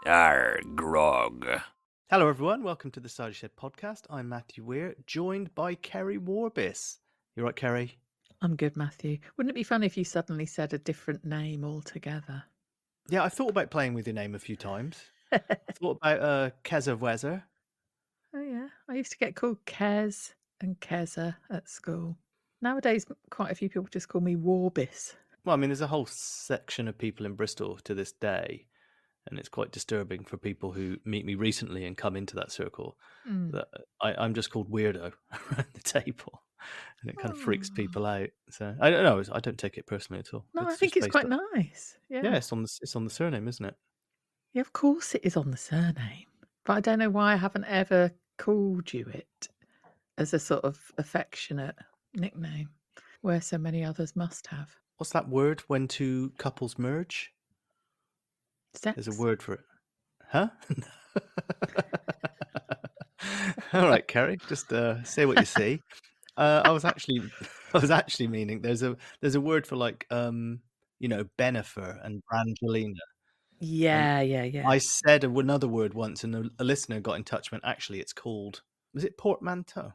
Arr, grog. Hello everyone, welcome to the Side Shed podcast. I'm Matthew Weir, joined by Keri Warbis. You right, Keri? I'm good, Matthew. Wouldn't it be fun if you suddenly said a different name altogether? Yeah, I thought about playing with your name a few times. I thought about Keza Wezer. Oh yeah, I used to get called Kez and Keza at school. Nowadays, quite a few people just call me Warbis. Well, I mean, there's a whole section of people in Bristol to this day, and it's quite disturbing for people who meet me recently and come into that circle that I'm just called weirdo around the table, and it kind of freaks people out. So I don't know. I don't take it personally at all. No, I think it's quite nice. Yeah, it's on the surname, isn't it? Yeah, of course it is on the surname. But I don't know why I haven't ever called you it as a sort of affectionate nickname, where so many others must have. What's that word when two couples merge? Sex? There's a word for it. Huh? All right, Keri, just say what you see. I was actually meaning there's a word for like Benifer and Brangelina. Yeah. I said another word once, and a listener got in touch. Went, actually, it's called. Was it portmanteau?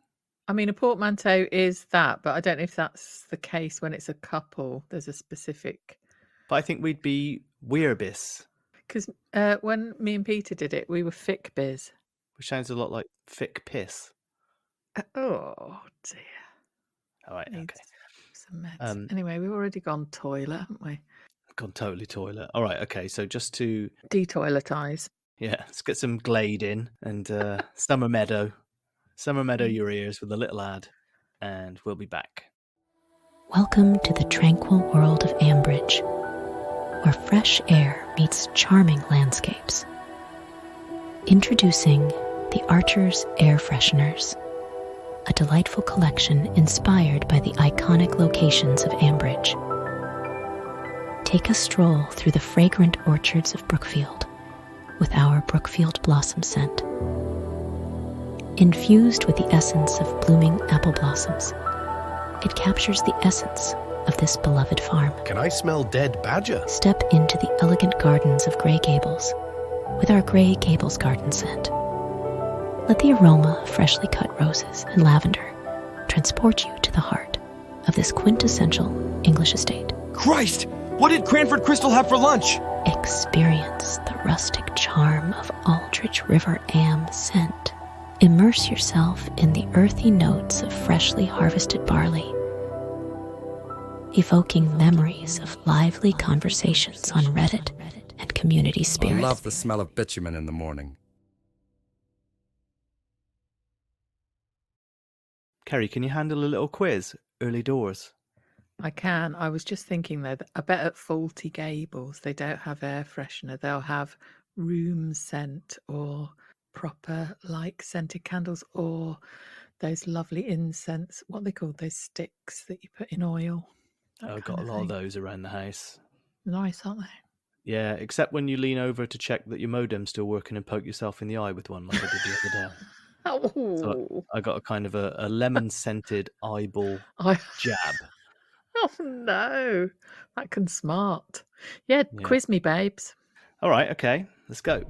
I mean, a portmanteau is that, but I don't know if that's the case when it's a couple. There's a specific. But I think we'd be Weirbis. Because when me and Peter did it, we were thick biz. Which sounds a lot like thick piss. Oh dear. All right, okay. Some meds. Anyway, we've already gone toilet, haven't we? Gone totally toilet. All right, okay. So just to detoiletise. Yeah, let's get some Glade in and Summer Meadow your ears with a little ad, and we'll be back. Welcome to the tranquil world of Ambridge, where fresh air meets charming landscapes. Introducing the Archer's Air Fresheners, a delightful collection inspired by the iconic locations of Ambridge. Take a stroll through the fragrant orchards of Brookfield with our Brookfield Blossom scent. Infused with the essence of blooming apple blossoms, it captures the essence of this beloved farm. Can I smell dead badger? Step into the elegant gardens of Grey Gables with our Grey Gables garden scent. Let the aroma of freshly cut roses and lavender transport you to the heart of this quintessential English estate. Christ! What did Cranford Crystal have for lunch? Experience the rustic charm of Aldrich River Am scent. Immerse yourself in the earthy notes of freshly harvested barley, evoking memories of lively conversations on Reddit and community spirit. I love the smell of bitumen in the morning. Keri, can you handle a little quiz early doors? I can. I was just thinking though, that I bet at Faulty Gables they don't have air freshener. They'll have room scent or proper like scented candles or those lovely incense. What are they called? Those sticks that you put in oil. I've got a lot of those around the house. Nice, aren't they? Yeah, except when you lean over to check that your modem's still working and poke yourself in the eye with one like I did the other day. Oh. So I got a kind of a lemon-scented eyeball jab. Oh no, that can smart. Yeah, quiz me, babes. All right, okay, let's go.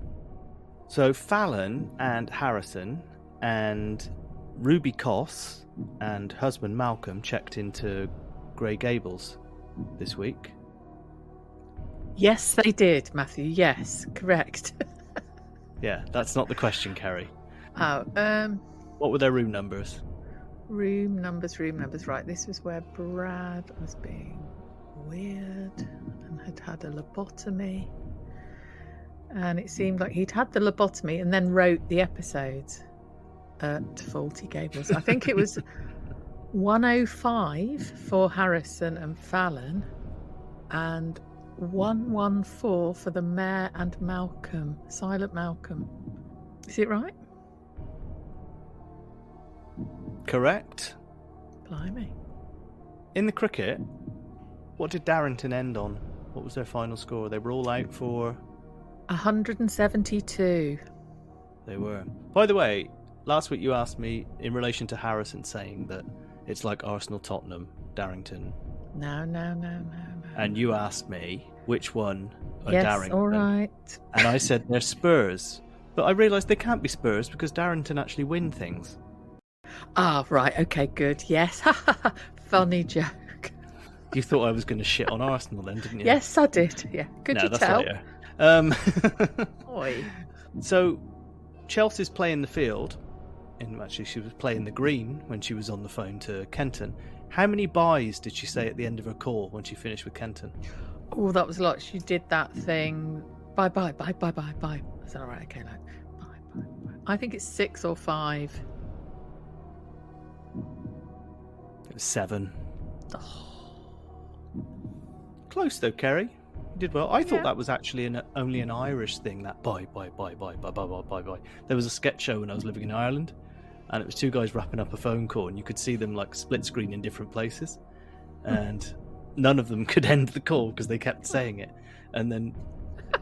So Fallon and Harrison and Ruby Koss and husband Malcolm checked into Grey Gables this week. Yes, they did, Matthew. Yes, correct. Yeah, that's not the question, Keri. Oh, what were their room numbers? Room numbers. Right, this was where Brad was being weird and had a lobotomy. And it seemed like he'd had the lobotomy and then wrote the episodes at Faulty Gables. I think it was 105 for Harrison and Fallon and 114 for the Mayor and Malcolm, Silent Malcolm. Is it right? Correct. Blimey. In the cricket, what did Darrington end on? What was their final score? They were all out for 172. They were. By the way, last week you asked me in relation to Harrison saying that it's like Arsenal Tottenham, Darrington. No. and you asked me which one are Yes, Darrington. all right. And I said they're Spurs. But I realised they can't be Spurs because Darrington actually win things. Ah, right. Okay, good. Yes. Funny joke. You thought I was going to shit on Arsenal then, didn't you? Yes, I did. Yeah. Could No, you that's tell? later. Oi. So, Chelsea's playing the field. And actually, she was playing the green when she was on the phone to Kenton. How many byes did she say at the end of her call when she finished with Kenton? Oh, that was a lot. She did that thing. Bye, bye, bye, bye, bye, bye. Is that all right? Okay, like, bye, bye, bye. I think it's 6 or 5. It was 7. Close though, Keri. You did well. I thought Yeah. that was actually only an Irish thing, that bye, bye, bye, bye, bye, bye, bye, bye, bye. There was a sketch show when I was living in Ireland, and it was 2 guys wrapping up a phone call, and you could see them like split screen in different places, and none of them could end the call because they kept saying it, and then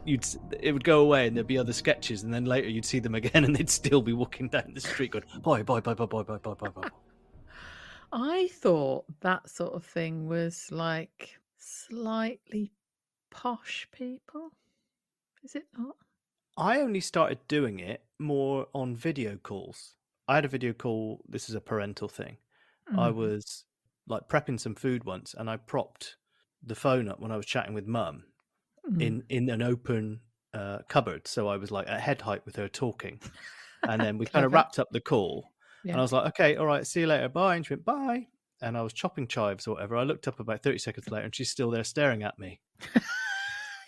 it would go away and there'd be other sketches, and then later you'd see them again and they'd still be walking down the street going bye, bye, bye, bye, bye, bye, bye, bye, bye. I thought that sort of thing was like slightly posh people. Is it not? I only started doing it more on video calls. I had a video call. This is a parental thing. I was like prepping some food once, and I propped the phone up when I was chatting with Mum in an open cupboard. So I was like at head height with her talking, and then we kind of Clever. wrapped up the call. Yeah. And I was like, okay, all right, see you later, bye. And she went, bye. And I was chopping chives or whatever. I looked up about 30 seconds later, and she's still there staring at me.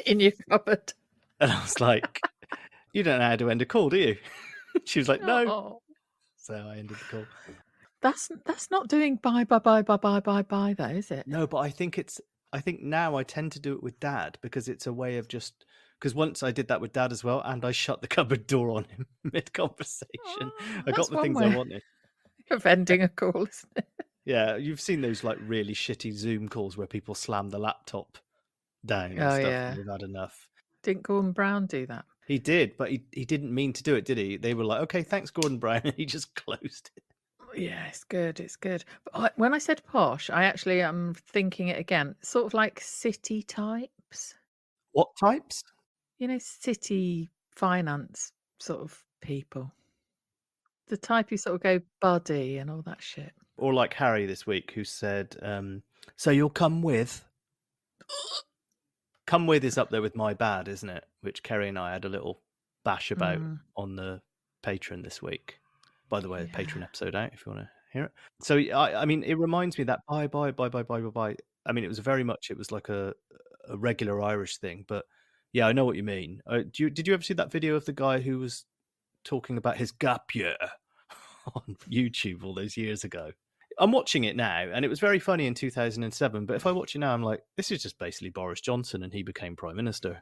In your cupboard. And I was like, you don't know how to end a call, do you? She was like, no. Oh. So I ended the call. That's not doing bye, bye, bye, bye, bye, bye, bye, though, is it? No, but I think now I tend to do it with Dad because it's a way of just, because once I did that with Dad as well, and I shut the cupboard door on him mid-conversation. I got that's the one things way I wanted. of ending a call, isn't it? Yeah, you've seen those like really shitty Zoom calls where people slam the laptop down and Oh, stuff yeah. and they've had enough. Didn't Gordon Brown do that? He did, but he didn't mean to do it, did he? They were like, okay, thanks, Gordon Brown, and he just closed it. Yeah, it's good. It's good. But when I said posh, I actually am thinking it again. Sort of like city types. What types? You know, city finance sort of people. The type who sort of go buddy and all that shit. Or like Harry this week, who said, so you'll come with? Come with is up there with my bad, isn't it? Which Keri and I had a little bash about on the Patreon this week. By the way, the Patreon episode out if you want to hear it. So I mean, it reminds me that bye, bye, bye, bye, bye, bye, bye. I mean, it was like a regular Irish thing, but yeah, I know what you mean. Did you ever see that video of the guy who was talking about his gap year on YouTube all those years ago? I'm watching it now, and it was very funny in 2007. But if I watch it now, I'm like, this is just basically Boris Johnson, and he became prime minister.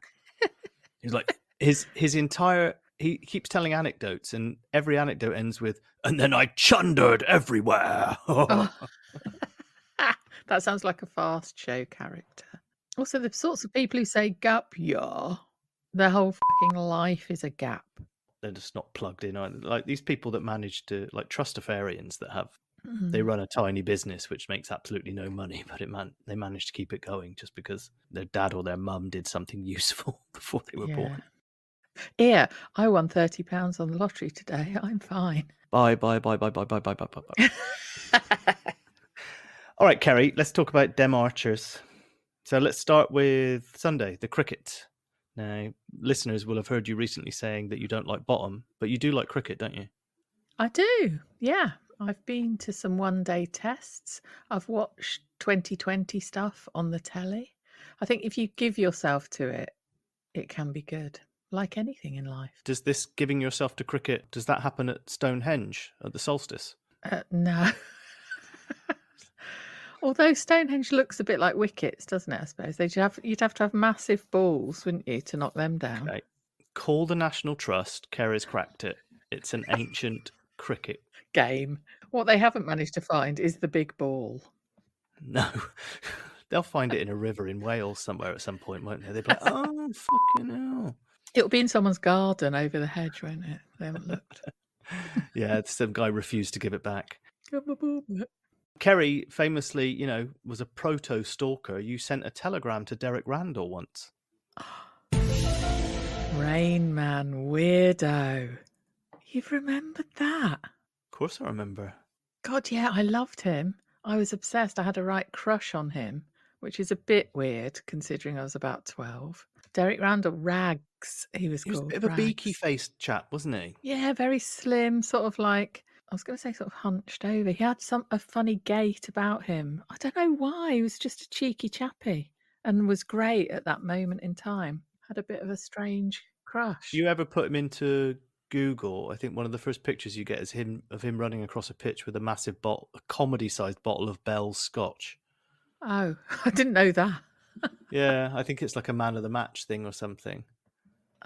He's like his entire. He keeps telling anecdotes, and every anecdote ends with, "And then I chundered everywhere." That sounds like a fast show character. Also, the sorts of people who say gap year, their whole fucking life is a gap. They're just not plugged in. Like these people that manage to, like trustafarians that have. They run a tiny business which makes absolutely no money, but they manage to keep it going just because their dad or their mum did something useful before they were born. Yeah, I won £30 on the lottery today. I'm fine. Bye, bye, bye, bye, bye, bye, bye, bye, bye, bye. All right, Keri, let's talk about Dem Archers. So let's start with Sunday, the cricket. Now, listeners will have heard you recently saying that you don't like bottom, but you do like cricket, don't you? I do, yeah. I've been to some one-day tests. I've watched 2020 stuff on the telly. I think if you give yourself to it, it can be good, like anything in life. Does this giving yourself to cricket, does that happen at Stonehenge at the solstice? No. Although Stonehenge looks a bit like wickets, doesn't it, I suppose? You'd have to have massive balls, wouldn't you, to knock them down? Okay. Call the National Trust. Keri's cracked it. It's an ancient cricket game. What they haven't managed to find is the big ball. No. They'll find it in a river in Wales somewhere at some point, won't they? They'll be like, oh, fucking hell. It'll be in someone's garden over the hedge, won't it? They haven't looked. Yeah, some guy refused to give it back. Give my ball back. Keri famously, was a proto-stalker. You sent a telegram to Derek Randall once. Rain Man weirdo. You've remembered that? Of course I remember. God, yeah, I loved him. I was obsessed. I had a right crush on him, which is a bit weird considering I was about 12. Derek Randall, Rags, he was He was a called. bit of a Rags. beaky-faced chap, wasn't he? Yeah, very slim, sort of like, I was going to say sort of hunched over. He had a funny gait about him. I don't know why. He was just a cheeky chappy and was great at that moment in time. Had a bit of a strange crush. You ever put him into Google? I think one of the first pictures you get is him running across a pitch with a massive bottle, a comedy-sized bottle of Bell's Scotch. Oh, I didn't know that. Yeah, I think it's like a man of the match thing or something.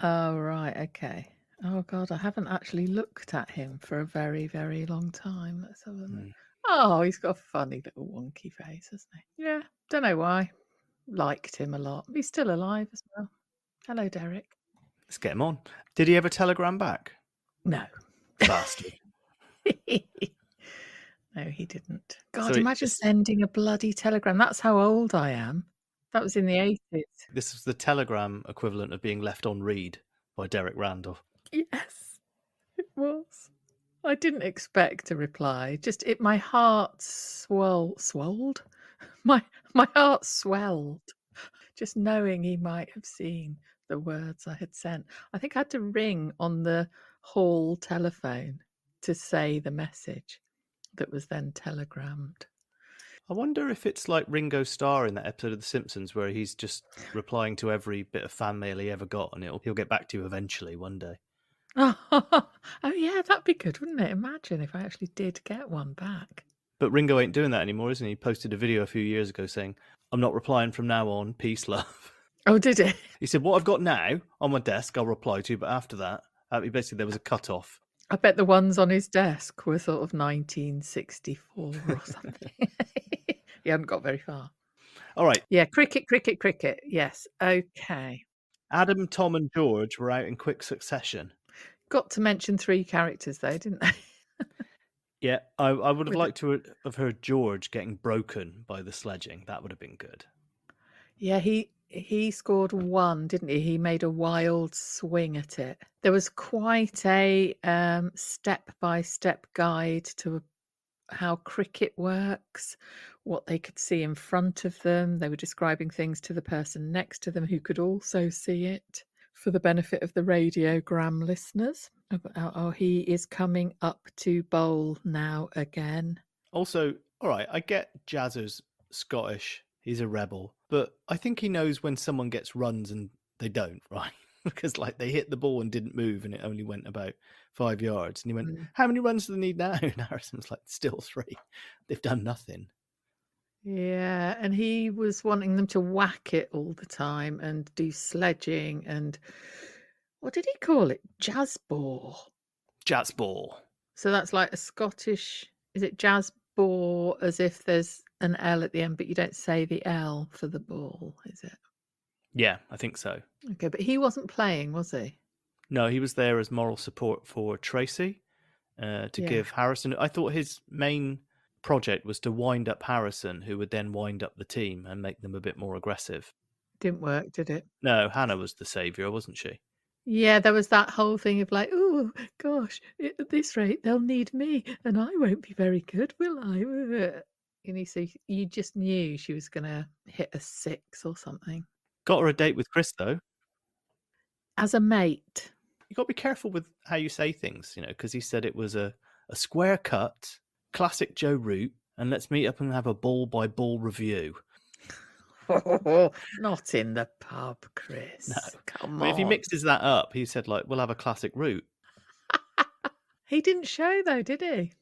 Oh, right. Okay. Oh, God, I haven't actually looked at him for a very, very long time. Let's have a look. Oh, he's got a funny little wonky face, hasn't he? Yeah, don't know why. Liked him a lot. He's still alive as well. Hello, Derek. Let's get him on. Did he ever telegram back? No. Bastard. No, he didn't. God, So imagine sending a bloody telegram. That's how old I am. That was in the 80s. This was the telegram equivalent of being left on read by Derek Randall. Yes, it was. I didn't expect a reply. My heart swelled. My heart swelled. Just knowing he might have seen the words I had sent. I think I had to ring on the hall telephone to say the message that was then telegrammed. I wonder if it's like Ringo Starr in that episode of The Simpsons where he's just replying to every bit of fan mail he ever got, and he'll get back to you eventually one day. Oh, yeah, that'd be good, wouldn't it? Imagine if I actually did get one back. But Ringo ain't doing that anymore, isn't he? He posted a video a few years ago saying, "I'm not replying from now on. Peace, love." Oh, did it? He said, "What I've got now on my desk, I'll reply to, but after that," basically there was a cut-off. I bet the ones on his desk were sort of 1964 or something. He hadn't got very far. All right. Yeah, cricket. Yes, okay. Adam, Tom and George were out in quick succession. Got to mention 3 characters though, didn't they? Yeah, I would have liked to have heard George getting broken by the sledging. That would have been good. Yeah, he scored 1, didn't he? He made a wild swing at it. There was quite a step-by-step guide to how cricket works, what they could see in front of them. They were describing things to the person next to them who could also see it for the benefit of the radiogram listeners. Oh, he is coming up to bowl now again. Also, all right, I get Jazzer's Scottish. He's a rebel. But I think he knows when someone gets runs and they don't, right? Because like they hit the ball and didn't move and it only went about 5 yards. And he went, "How many runs do they need now?" And Harrison's like, "Still 3. They've done nothing." Yeah, and he was wanting them to whack it all the time and do sledging and what did he call it? Jazz ball. Jazz ball. So that's like a Scottish, is it jazz ball as if there's an L at the end, but you don't say the L for the ball, is it? Yeah, I think so. Okay, but he wasn't playing, was he? No, he was there as moral support for Tracy to give Harrison. I thought his main project was to wind up Harrison, who would then wind up the team and make them a bit more aggressive. Didn't work, did it? No, Hannah was the saviour, wasn't she? Yeah, there was that whole thing of like, oh, gosh, at this rate, they'll need me and I won't be very good, will I? So you just knew she was going to hit a 6 or something. Got her a date with Chris, though. As a mate. You got to be careful with how you say things, because he said it was a square cut, classic Joe route, and let's meet up and have a ball-by-ball review. Not in the pub, Chris. No. Come on. on. If he mixes that up, he said, like, we'll have a classic route. He didn't show, though, did he?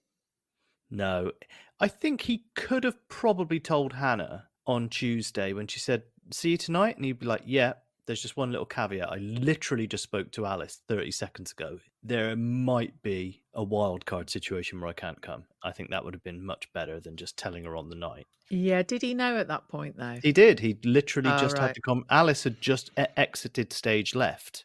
No. I think he could have probably told Hannah on Tuesday when she said, "See you tonight?" And he'd be like, "Yeah, there's just one little caveat. I literally just spoke to Alice 30 seconds ago. There might be a wild card situation where I can't come." I think that would have been much better than just telling her on the night. Yeah, did he know at that point, though? He did. He literally just right. had to come. Alice had just exited stage left.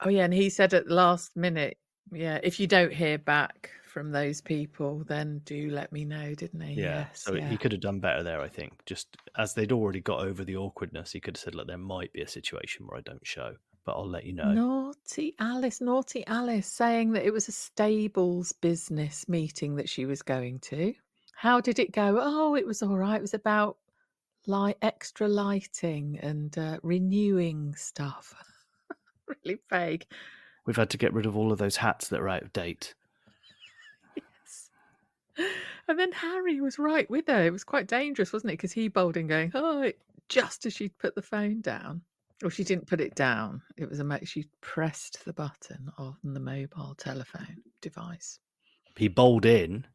Oh, yeah, and he said at the last minute, yeah, if you don't hear back from those people, then do let me know, didn't he? Yeah, Yes, so he could have done better there, I think. Just as they'd already got over the awkwardness, he could have said, look, there might be a situation where I don't show, but I'll let you know. Naughty Alice, saying that it was a stables business meeting that she was going to. How did it go? Oh, it was all right. It was about extra lighting and renewing stuff. Really vague. We've had to get rid of all of those hats that are out of date. Yes. And then Harry was right with her. It was quite dangerous, wasn't it? Because he bowled in going, oh, just as she'd put the phone down. Or she didn't put it down. It was she pressed the button on the mobile telephone device. He bowled in.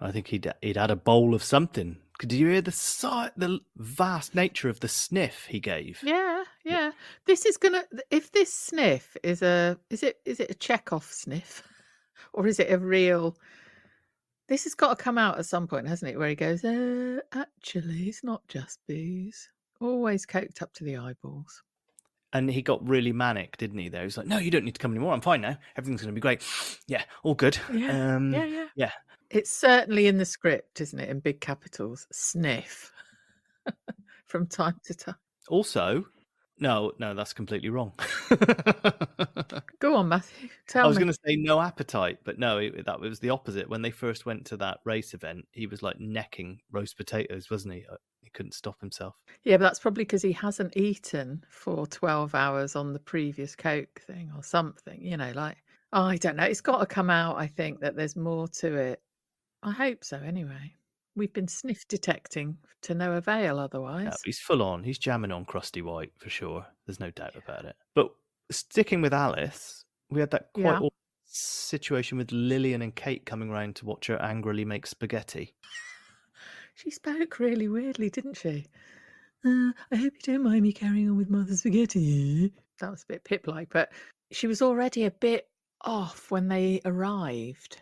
I think he'd had a bowl of something. Did you hear the vast nature of the sniff he gave? Yeah. This is gonna. If this sniff is it a Chekhov sniff, or is it a real? This has got to come out at some point, hasn't it? Where he goes, actually, it's not just booze. Always coked up to the eyeballs. And he got really manic, didn't he? There, he was like, "No, you don't need to come anymore. I'm fine now. Everything's going to be great. Yeah, all good." Yeah. It's certainly in the script, isn't it? In big capitals, sniff from time to time. Also, no, that's completely wrong. Go on, Matthew. Tell me. I was going to say no appetite, but no, that was the opposite. When they first went to that race event, he was like necking roast potatoes, wasn't he? He couldn't stop himself. Yeah, but that's probably because he hasn't eaten for 12 hours on the previous Coke thing or something, I don't know. It's got to come out, I think, that there's more to it. I hope so, anyway. We've been sniff detecting to no avail otherwise. No, he's full on. He's jamming on Crusty White for sure. There's no doubt about it. But sticking with Alice, we had that quite awkward situation with Lillian and Kate coming round to watch her angrily make spaghetti. She spoke really weirdly, didn't she? I hope you don't mind me carrying on with Mother Spaghetti. That was a bit Pip-like, but she was already a bit off when they arrived.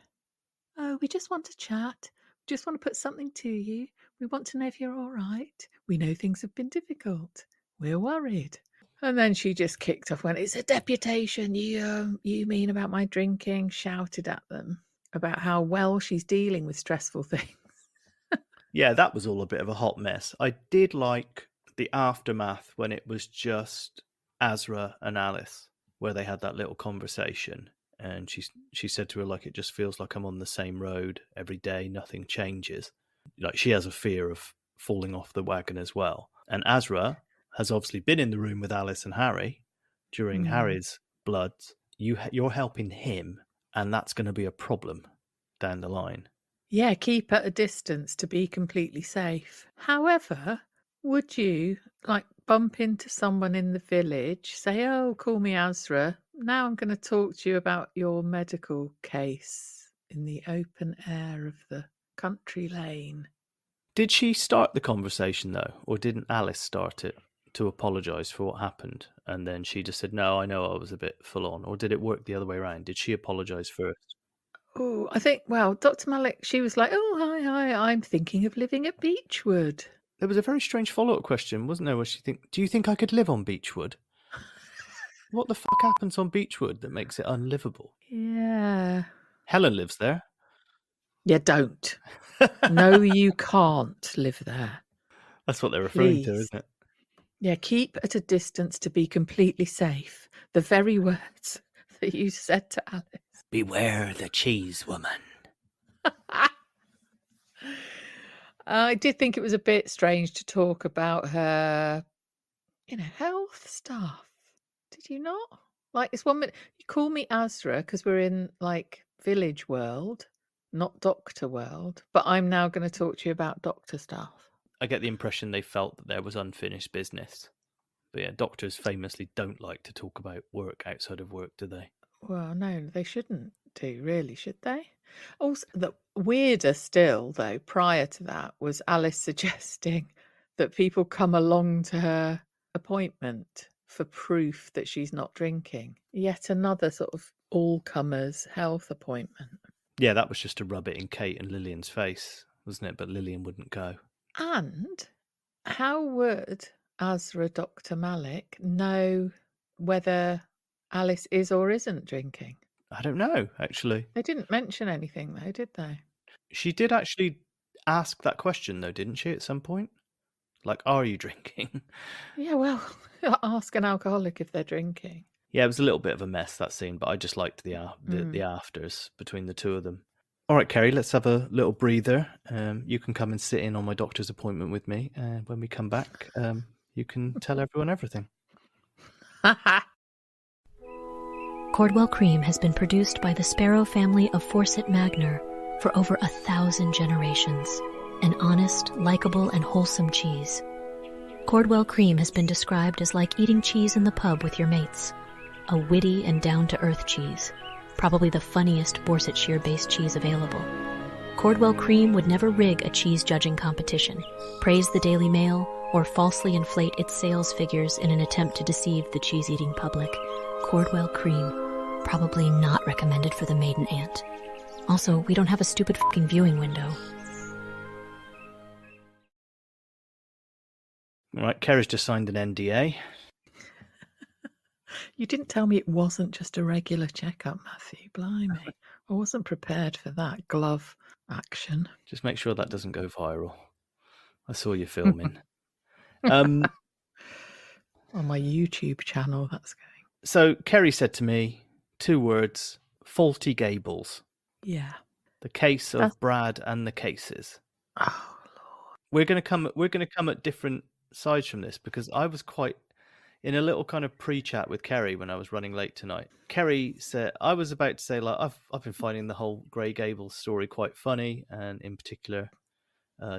Oh, we just want to chat. We just want to put something to you. We want to know if you're all right. We know things have been difficult. We're worried. And then she just kicked off, went, it's a deputation. You mean about my drinking? Shouted at them about how well she's dealing with stressful things. Yeah, that was all a bit of a hot mess. I did like the aftermath when it was just Azra and Alice, where they had that little conversation. And she said to her, like, it just feels like I'm on the same road every day. Nothing changes. Like, she has a fear of falling off the wagon as well. And Azra has obviously been in the room with Alice and Harry during Harry's bloods. You're helping him, and that's going to be a problem down the line. Yeah, keep at a distance to be completely safe. However, would you bump into someone in the village, say, oh, call me Azra. Now I'm going to talk to you about your medical case in the open air of the country lane. Did she start the conversation, though, or didn't Alice start it to apologise for what happened? And then she just said, no, I know I was a bit full on. Or did it work the other way around? Did she apologise first? Oh, I think, Dr. Malik, she was like, oh, hi, I'm thinking of living at Beechwood. There was a very strange follow-up question, wasn't there, where she do you think I could live on Beechwood? What the fuck happens on Beechwood that makes it unlivable? Yeah. Helen lives there. Yeah, don't. No, you can't live there. That's what they're referring to, isn't it? Yeah, keep at a distance to be completely safe. The very words that you said to Alice. Beware the cheese woman. I did think it was a bit strange to talk about her, health stuff. Did you not? Like, it's 1 minute. You call me Azra because we're in, village world, not doctor world. But I'm now going to talk to you about doctor stuff. I get the impression they felt that there was unfinished business. But yeah, doctors famously don't like to talk about work outside of work, do they? Well, no, they shouldn't do, really, should they? Also, the weirder still, though, prior to that, was Alice suggesting that people come along to her appointment for proof that she's not drinking. Yet another sort of all-comers health appointment. Yeah, that was just to rub it in Kate and Lillian's face, wasn't it? But Lillian wouldn't go. And how would Azra Dr. Malik know whether Alice is or isn't drinking? I don't know, actually. They didn't mention anything, though, did they? She did actually ask that question, though, didn't she, at some point? Like, are you drinking? Yeah, well, ask an alcoholic if they're drinking. Yeah, it was a little bit of a mess, that scene, but I just liked the afters between the two of them. All right, Keri, let's have a little breather. You can come and sit in on my doctor's appointment with me, and when we come back, you can tell everyone everything. Cordwell Cream has been produced by the Sparrow family of Fawcett Magner for over 1,000 generations. An honest, likable, and wholesome cheese. Cordwell Cream has been described as like eating cheese in the pub with your mates. A witty and down-to-earth cheese. Probably the funniest Borsetshire-based cheese available. Cordwell Cream would never rig a cheese judging competition, praise the Daily Mail, or falsely inflate its sales figures in an attempt to deceive the cheese-eating public. Cordwell Cream. Probably not recommended for the maiden aunt. Also, we don't have a stupid fucking viewing window. All right, Keri's just signed an NDA. You didn't tell me it wasn't just a regular checkup, Matthew. Blimey. I wasn't prepared for that glove action. Just make sure that doesn't go viral. I saw you filming. On my YouTube channel, that's going. So Keri said to me 2 words: faulty gables. Yeah. The case of Brad and the cases. Oh Lord. We're going to come at different sides from this, because I was quite in a little kind of pre-chat with Keri when I was running late tonight. Keri said, I was about to say, like, I've been finding the whole Grey Gables story quite funny, and in particular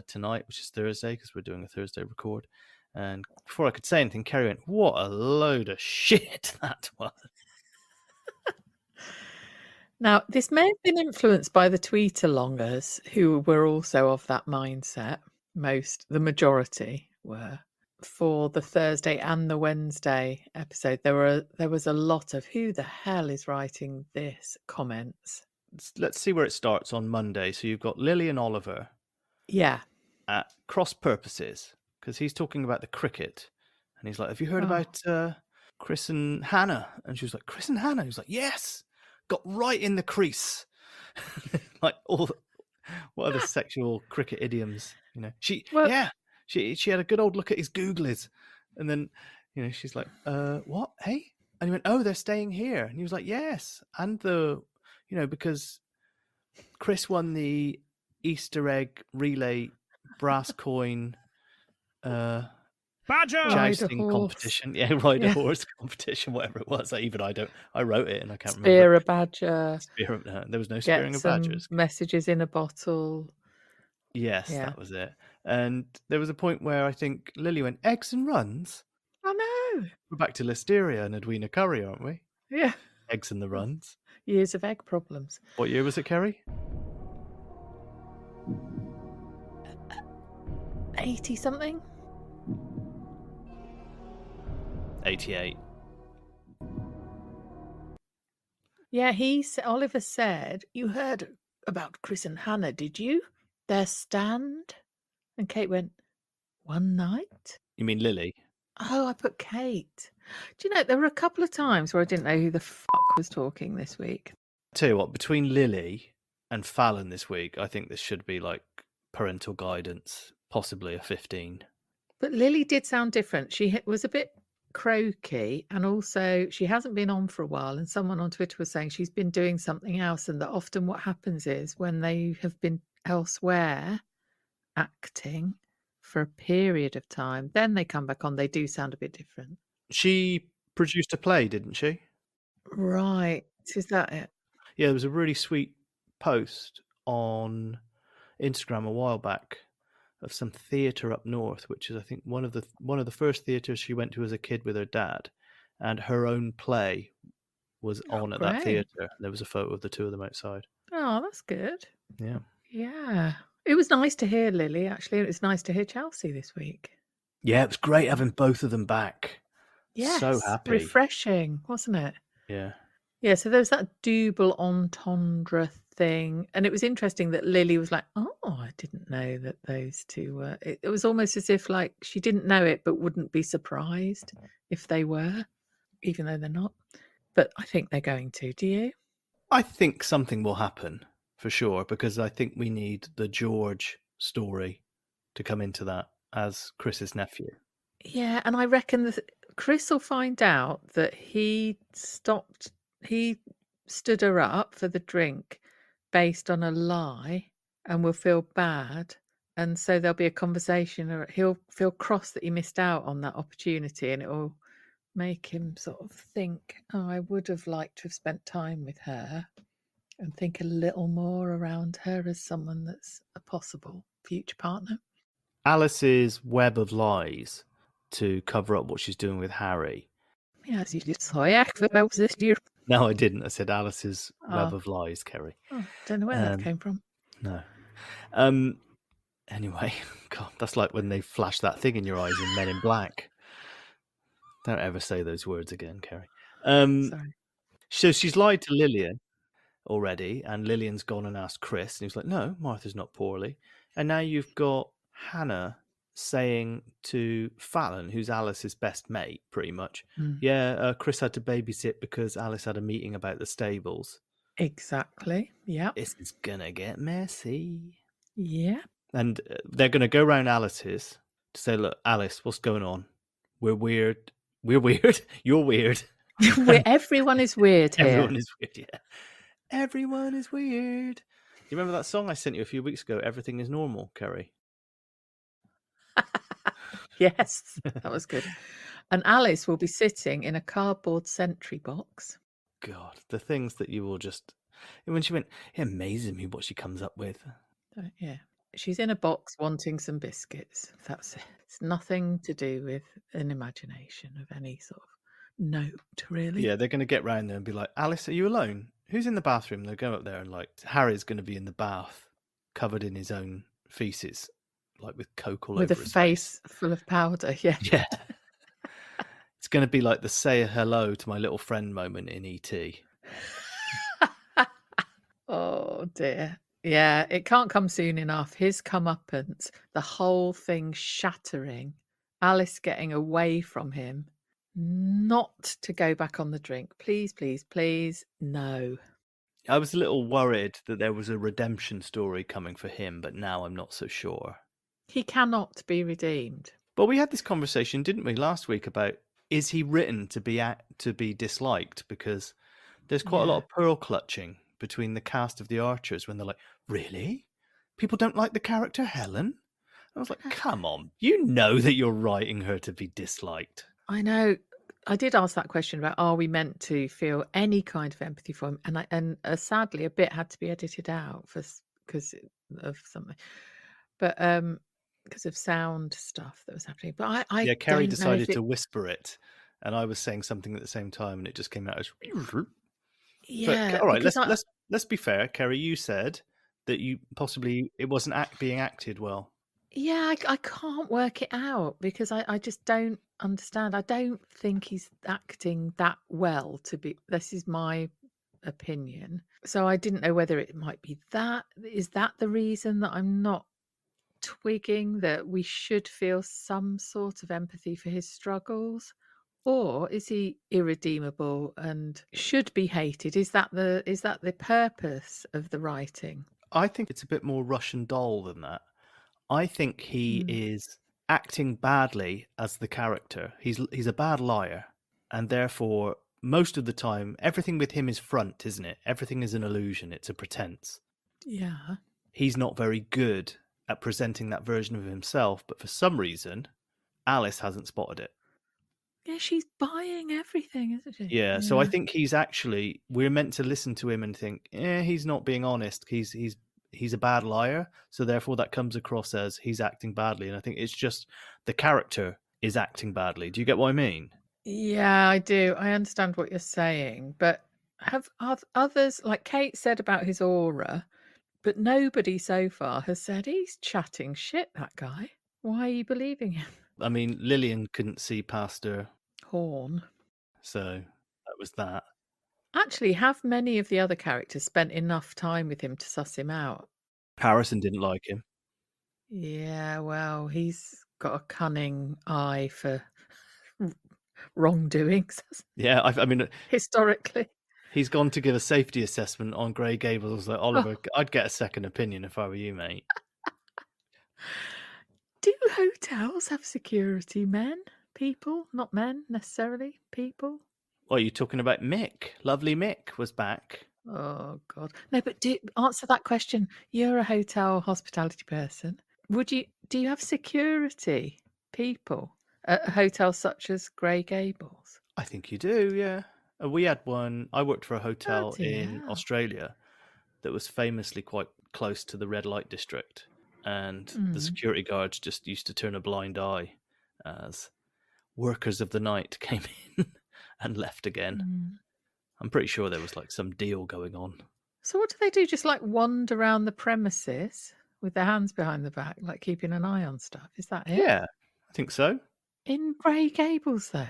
tonight, which is Thursday, because we're doing a Thursday record. And before I could say anything, Keri went, "What a load of shit that was." Now, this may have been influenced by the tweet-alongers, who were also of that mindset. The majority were. For the Thursday and the Wednesday episode, there was a lot of "who the hell is writing this" comments. Let's see where it starts on Monday. So you've got Lily and Oliver. Yeah. At cross purposes, because he's talking about the cricket, and he's like, "Have you heard about Chris and Hannah?" And she was like, "Chris and Hannah?" He was like, "Yes, got right in the crease." Like all what other sexual cricket idioms, you know? She had a good old look at his googlies, and then she's like, "What? Hey?" And he went, "Oh, they're staying here." And he was like, "Yes, and because Chris won the Easter egg relay brass coin jousting competition. Yeah, ride a horse competition, whatever it was. I wrote it and I can't remember. Spear a badger. There was no spearing of badgers. Messages in a bottle. Yes, that was it. And there was a point where I think Lily went, "Eggs and runs?" I know. We're back to Listeria and Edwina Curry, aren't we? Yeah. Eggs and the runs. Years of egg problems. What year was it, Keri? 80-something? 88. Yeah, Oliver said, "You heard about Chris and Hannah, did you? Their stand?" And Kate went, "One night?" You mean Lily? Oh, I put Kate. Do you know, there were a couple of times where I didn't know who the fuck was talking this week. Tell you what, between Lily and Fallon this week, I think this should be like parental guidance, possibly a 15. But Lily did sound different. She was a bit croaky, and also she hasn't been on for a while, and someone on Twitter was saying she's been doing something else, and that often what happens is when they have been elsewhere acting for a period of time, then they come back on, they do sound a bit different. She produced a play, didn't she? Right. Is that it? Yeah, there was a really sweet post on Instagram a while back of some theatre up north, which is, I think, one of the first theatres she went to as a kid with her dad, and her own play was on at that theatre. There was a photo of the two of them outside. Oh, that's good. Yeah. Yeah. It was nice to hear Lily, actually. It was nice to hear Chelsea this week. Yeah, it was great having both of them back. Yes. So happy. Refreshing, wasn't it? Yeah. Yeah, so there was that double entendre thing. And it was interesting that Lily was like, "Oh, I didn't know that those two were..." It was almost as if like she didn't know it, but wouldn't be surprised if they were, even though they're not. But I think they're going to. Do you? I think something will happen for sure, because I think we need the George story to come into that as Chris's nephew. Yeah, and I reckon that Chris will find out that he stood her up for the drink based on a lie and will feel bad. And so there'll be a conversation, or he'll feel cross that he missed out on that opportunity, and it will make him sort of think, oh, I would have liked to have spent time with her, and think a little more around her as someone that's a possible future partner. Alice's web of lies to cover up what she's doing with Harry. Yes, you just saw this year. No, I didn't. I said Alice's web Oh. of lies, Keri. Oh, don't know where that came from. No. Anyway, God, that's like when they flash that thing in your eyes in Men in Black. Don't ever say those words again, Keri. Sorry. So she's lied to Lillian already, and Lillian's gone and asked Chris, and he's like, no, Martha's not poorly. And now you've got Hannah saying to Fallon, who's Alice's best mate, pretty much, Chris had to babysit because Alice had a meeting about the stables. Exactly. Yeah. This is gonna get messy. Yeah. And they're gonna go round Alice's to say, look, Alice, what's going on? We're weird. We're weird. You're weird. Everyone is weird here. Everyone is weird, yeah. Everyone is weird. You remember that song I sent you a few weeks ago, Everything is Normal, Keri? Yes, that was good. And Alice will be sitting in a cardboard sentry box. God, the things that you will just... When she went, it amazes me what she comes up with. Yeah. She's in a box wanting some biscuits. That's it. It's nothing to do with an imagination of any sort of note, really. Yeah, they're going to get round there and be like, Alice, are you alone? Who's in the bathroom? They'll go up there and like, Harry's going to be in the bath, covered in his own feces, like with coke all with over a his face full of powder. Yeah. Yeah. It's going to be like the say hello to my little friend moment in E.T. Oh dear. Yeah, it can't come soon enough. His comeuppance, the whole thing shattering, Alice getting away from him, not to go back on the drink. Please, please, please, no. I was a little worried that there was a redemption story coming for him, but now I'm not so sure. He cannot be redeemed. But we had this conversation, didn't we, last week about, is he written to be disliked? Because there's quite a lot of pearl clutching between the cast of the Archers when they're like, really? People don't like the character Helen? I was like, come on, you know that you're writing her to be disliked. I know. I did ask that question about, are we meant to feel any kind of empathy for him? And sadly, a bit had to be edited out because of something. But because of sound stuff that was happening. But I Keri don't decided know to whisper it, and I was saying something at the same time, and it just came out as... Yeah. But, all right, let's be fair. Keri, you said that you possibly it wasn't being acted well. Yeah, I can't work it out because I just don't understand. I don't think he's acting that well to be. This is my opinion. So I didn't know whether it might be that. Is that the reason that I'm not twigging that we should feel some sort of empathy for his struggles? Or is he irredeemable and should be hated? Is that the purpose of the writing? I think it's a bit more Russian doll than that. I think he is acting badly as the character. He's a bad liar, and therefore most of the time everything with him is front, isn't it? Everything is an illusion. It's a pretense. Yeah. He's not very good at presenting that version of himself, but for some reason Alice hasn't spotted it. Yeah, she's buying everything, isn't she? Yeah, so I think we're meant to listen to him and think, he's not being honest. He's a bad liar, so therefore that comes across as he's acting badly. And I think it's just the character is acting badly. Do you get what I mean? Yeah, I do. I understand what you're saying, but have others, like Kate said about his aura, but nobody so far has said he's chatting shit, that guy. Why are you believing him? I mean, Lillian couldn't see past her Horn. so that was that. Actually, have many of the other characters spent enough time with him to suss him out? Harrison didn't like him. Yeah, well, he's got a cunning eye for wrongdoings. Yeah, I mean, historically. He's gone to give a safety assessment on Grey Gables. I was like, Oh, Oliver, I'd get a second opinion if I were you, mate. do hotels have security men? People? Not men necessarily. People? Well, you're talking about Mick. Lovely Mick was back. Oh God. No, but answer that question. You're a hotel hospitality person. Do you have security people at a hotel such as Grey Gables? I think you do, yeah. We had one. I worked for a hotel Bloody in hell. Australia that was famously quite close to the red light district, and the security guards just used to turn a blind eye as workers of the night came in and left again. I'm pretty sure there was like some deal going on. So what do they do? Just like wander around the premises with their hands behind the back, like keeping an eye on stuff? Is that it? Yeah, I think so. In Grey Gables, though.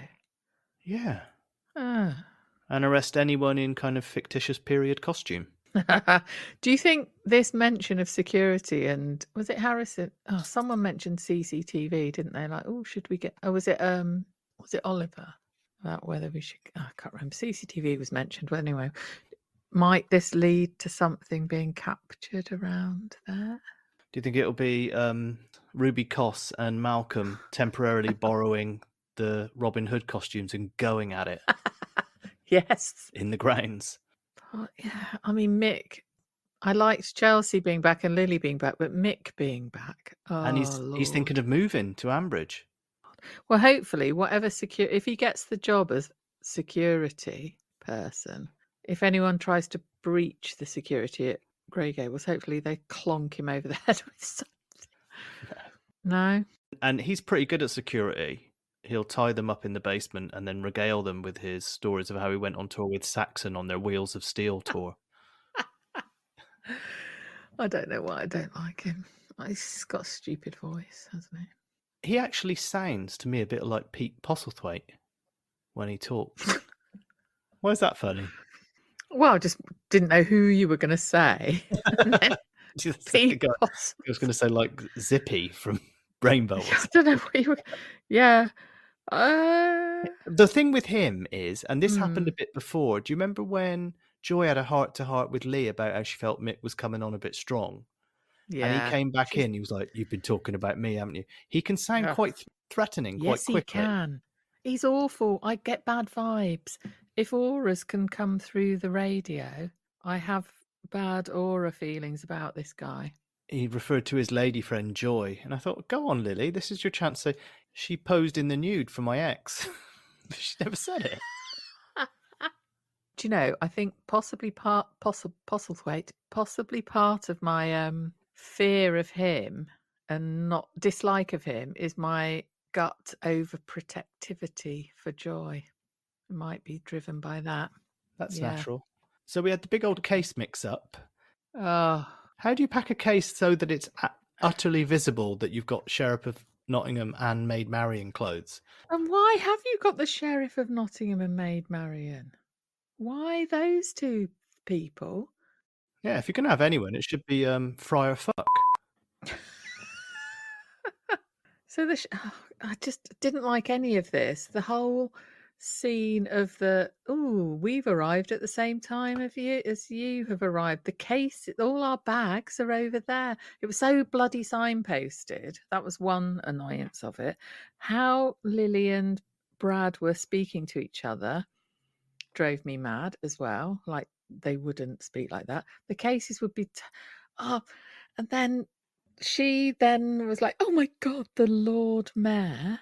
Yeah. Ah. And arrest anyone in kind of fictitious period costume. Do you think this mention of security and was it Harrison? Oh, someone mentioned CCTV, didn't they? Like, oh, should we get? Oh, was it Oliver? About whether we should. I can't remember. CCTV was mentioned. Well, anyway, might this lead to something being captured around there? Do you think it'll be Ruby Koss and Malcolm temporarily borrowing the Robin Hood costumes and going at it? Yes. In the grounds. Oh, yeah, I mean, Mick. I liked Chelsea being back and Lily being back, but Mick being back. Oh, and he's thinking of moving to Ambridge. Well, hopefully, whatever if he gets the job as security person, if anyone tries to breach the security at Grey Gables, hopefully they clonk him over the head with something. No. And he's pretty good at security. He'll tie them up in the basement and then regale them with his stories of how he went on tour with Saxon on their Wheels of Steel tour. I don't know why I don't like him. He's got a stupid voice, hasn't he? He actually sounds to me a bit like Pete Postlethwaite when he talks. Why is that funny? Well, I just didn't know who you were going to say. Pete I was going to say like Zippy from Rainbow. I don't know what you were. Yeah. The thing with him is, and this happened a bit before, do you remember when Joy had a heart-to-heart with Lee about how she felt Mick was coming on a bit strong? Yeah. And he came back in, he was like, you've been talking about me, haven't you? He can sound quite threatening quite quickly. Yes, he can. He's awful. I get bad vibes. If auras can come through the radio, I have bad aura feelings about this guy. He referred to his lady friend Joy, and I thought, go on, Lily, this is your chance to say, she posed in the nude for my ex. She never said it. Do you know, I think possibly part of my fear of him and not dislike of him is my gut overprotectivity for Joy. It might be driven by that. That's natural. So we had the big old case mix-up. Oh. How do you pack a case so that it's utterly visible that you've got Sheriff of Nottingham and Maid Marion clothes? And why have you got the Sheriff of Nottingham and Maid Marion? Why those two people? Yeah, if you're going to have anyone, it should be Friar Fuck. So I just didn't like any of this. The whole scene of we've arrived at the same time as you have arrived. The case, all our bags are over there. It was so bloody signposted. That was one annoyance of it. How Lily and Brad were speaking to each other drove me mad as well. Like they wouldn't speak like that. The cases would be and then she then was like, oh my God, the Lord Mayor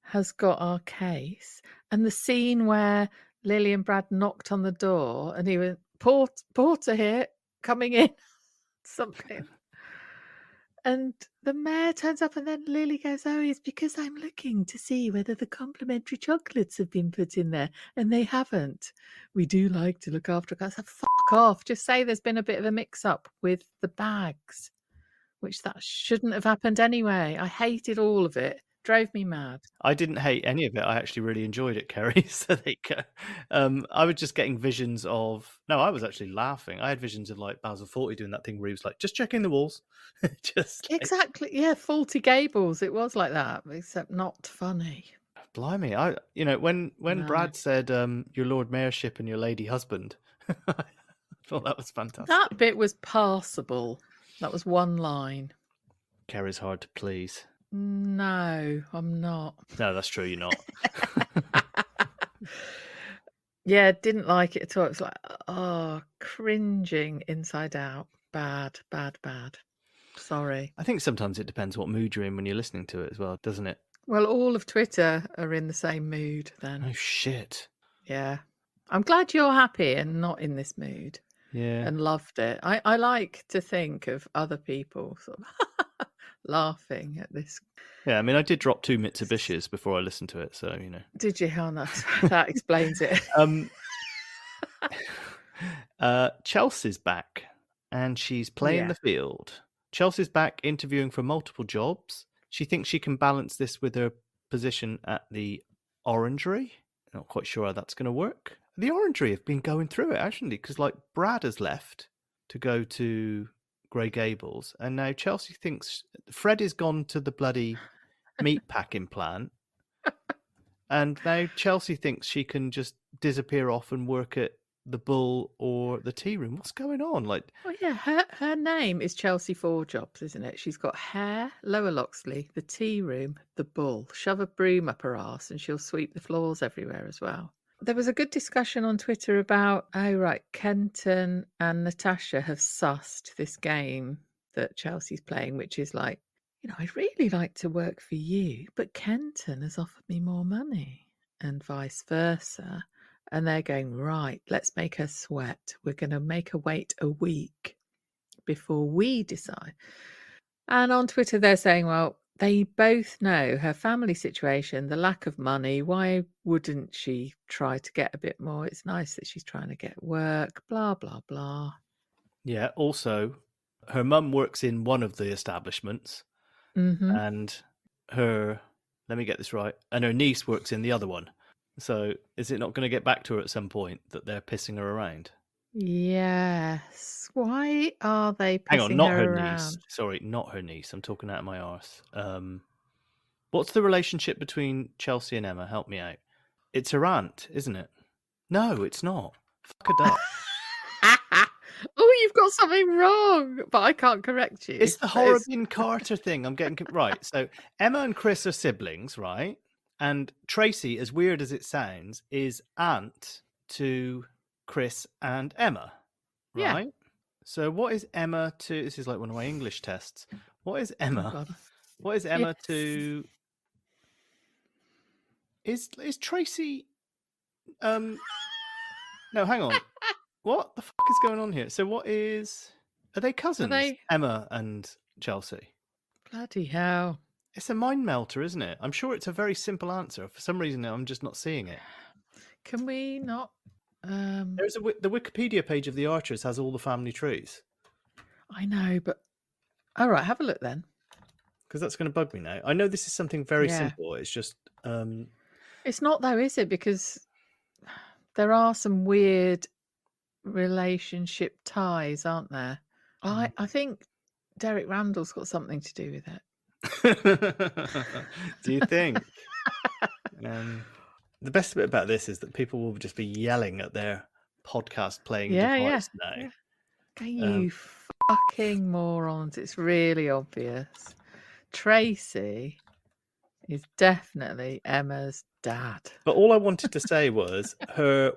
has got our case. And the scene where Lily and Brad knocked on the door and he went, Porter here, coming in, something. And the mayor turns up and then Lily goes, oh, it's because I'm looking to see whether the complimentary chocolates have been put in there. And they haven't. We do like to look after guys. So fuck off. Just say there's been a bit of a mix-up with the bags, which that shouldn't have happened anyway. I hated all of it. Drove me mad. I didn't hate any of it. I actually really enjoyed it, Keri. So there you go. I was just getting visions of... No, I was actually laughing. I had visions of like Basil Fawlty doing that thing where he was like, just checking the walls. Just exactly. Yeah, Fawlty Gables. It was like that, except not funny. Blimey. When No. Brad said your Lord Mayorship and your lady husband, I thought that was fantastic. That bit was passable. That was one line. Keri's hard to please. No, I'm not. No, that's true, you're not. Yeah, didn't like it at all. It was like, cringing inside out. Bad, bad, bad. Sorry. I think sometimes it depends what mood you're in when you're listening to it as well, doesn't it? Well, all of Twitter are in the same mood then. Oh, shit. Yeah. I'm glad you're happy and not in this mood Yeah. and loved it. I like to think of other people sort of laughing at this. Yeah, I mean, I did drop 2 Mitsubishis before I listened to it, so, Did you, Hannah? That explains it. Chelsea's back, and she's playing the field. Chelsea's back interviewing for multiple jobs. She thinks she can balance this with her position at the Orangery. Not quite sure how that's going to work. The Orangery have been going through it, actually, because Brad has left to go to Grey Gables, and now Chelsea thinks Fred is gone to the bloody meat packing plant, and now Chelsea thinks she can just disappear off and work at the Bull or the Tea Room. What's going on? Oh yeah, her name is Chelsea Four Jobs, isn't it? She's got hair, Lower Loxley, the Tea Room, the Bull. Shove a broom up her arse and she'll sweep the floors everywhere as well. There was a good discussion on Twitter about, Kenton and Natasha have sussed this game that Chelsea's playing, which is I'd really like to work for you, but Kenton has offered me more money, and vice versa. And they're going, right, let's make her sweat. We're going to make her wait a week before we decide. And on Twitter, they're saying, well, they both know her family situation, the lack of money. Why wouldn't she try to get a bit more? It's nice that she's trying to get work, blah, blah, blah. Yeah, also, her mum works in one of the establishments, and let me get this right, and her niece works in the other one. So is it not going to get back to her at some point that they're pissing her around? Yes. Why are they pissing Hang on, not her her around? niece. Sorry, not her niece. I'm talking out of my arse. What's the relationship between Chelsea and Emma? Help me out. It's her aunt, isn't it? No, it's not. Fuck a duck. Oh, you've got something wrong, but I can't correct you. It's the Horrobin Carter thing. I'm getting right. So Emma and Chris are siblings, right? And Tracy, as weird as it sounds, is aunt to Chris and Emma, right? Yeah. So what is Emma to... This is like one of my English tests. What is Emma? God. What is Emma Yes. to... Is Tracy... No, hang on. What the fuck is going on here? So what is... Are they cousins? Emma and Chelsea? Bloody hell. It's a mind melter, isn't it? I'm sure it's a very simple answer. For some reason, I'm just not seeing it. Can we not... There's the Wikipedia page of the Archers has all the family trees. I know, but... All right, have a look then. Because that's going to bug me now. I know this is something very simple. It's just... It's not though, is it? Because there are some weird relationship ties, aren't there? I think Derek Randall's got something to do with it. Do you think? The best bit about this is that people will just be yelling at their podcast playing device now. Yeah. Okay, you fucking morons. It's really obvious. Tracy is definitely Emma's dad. But all I wanted to say was her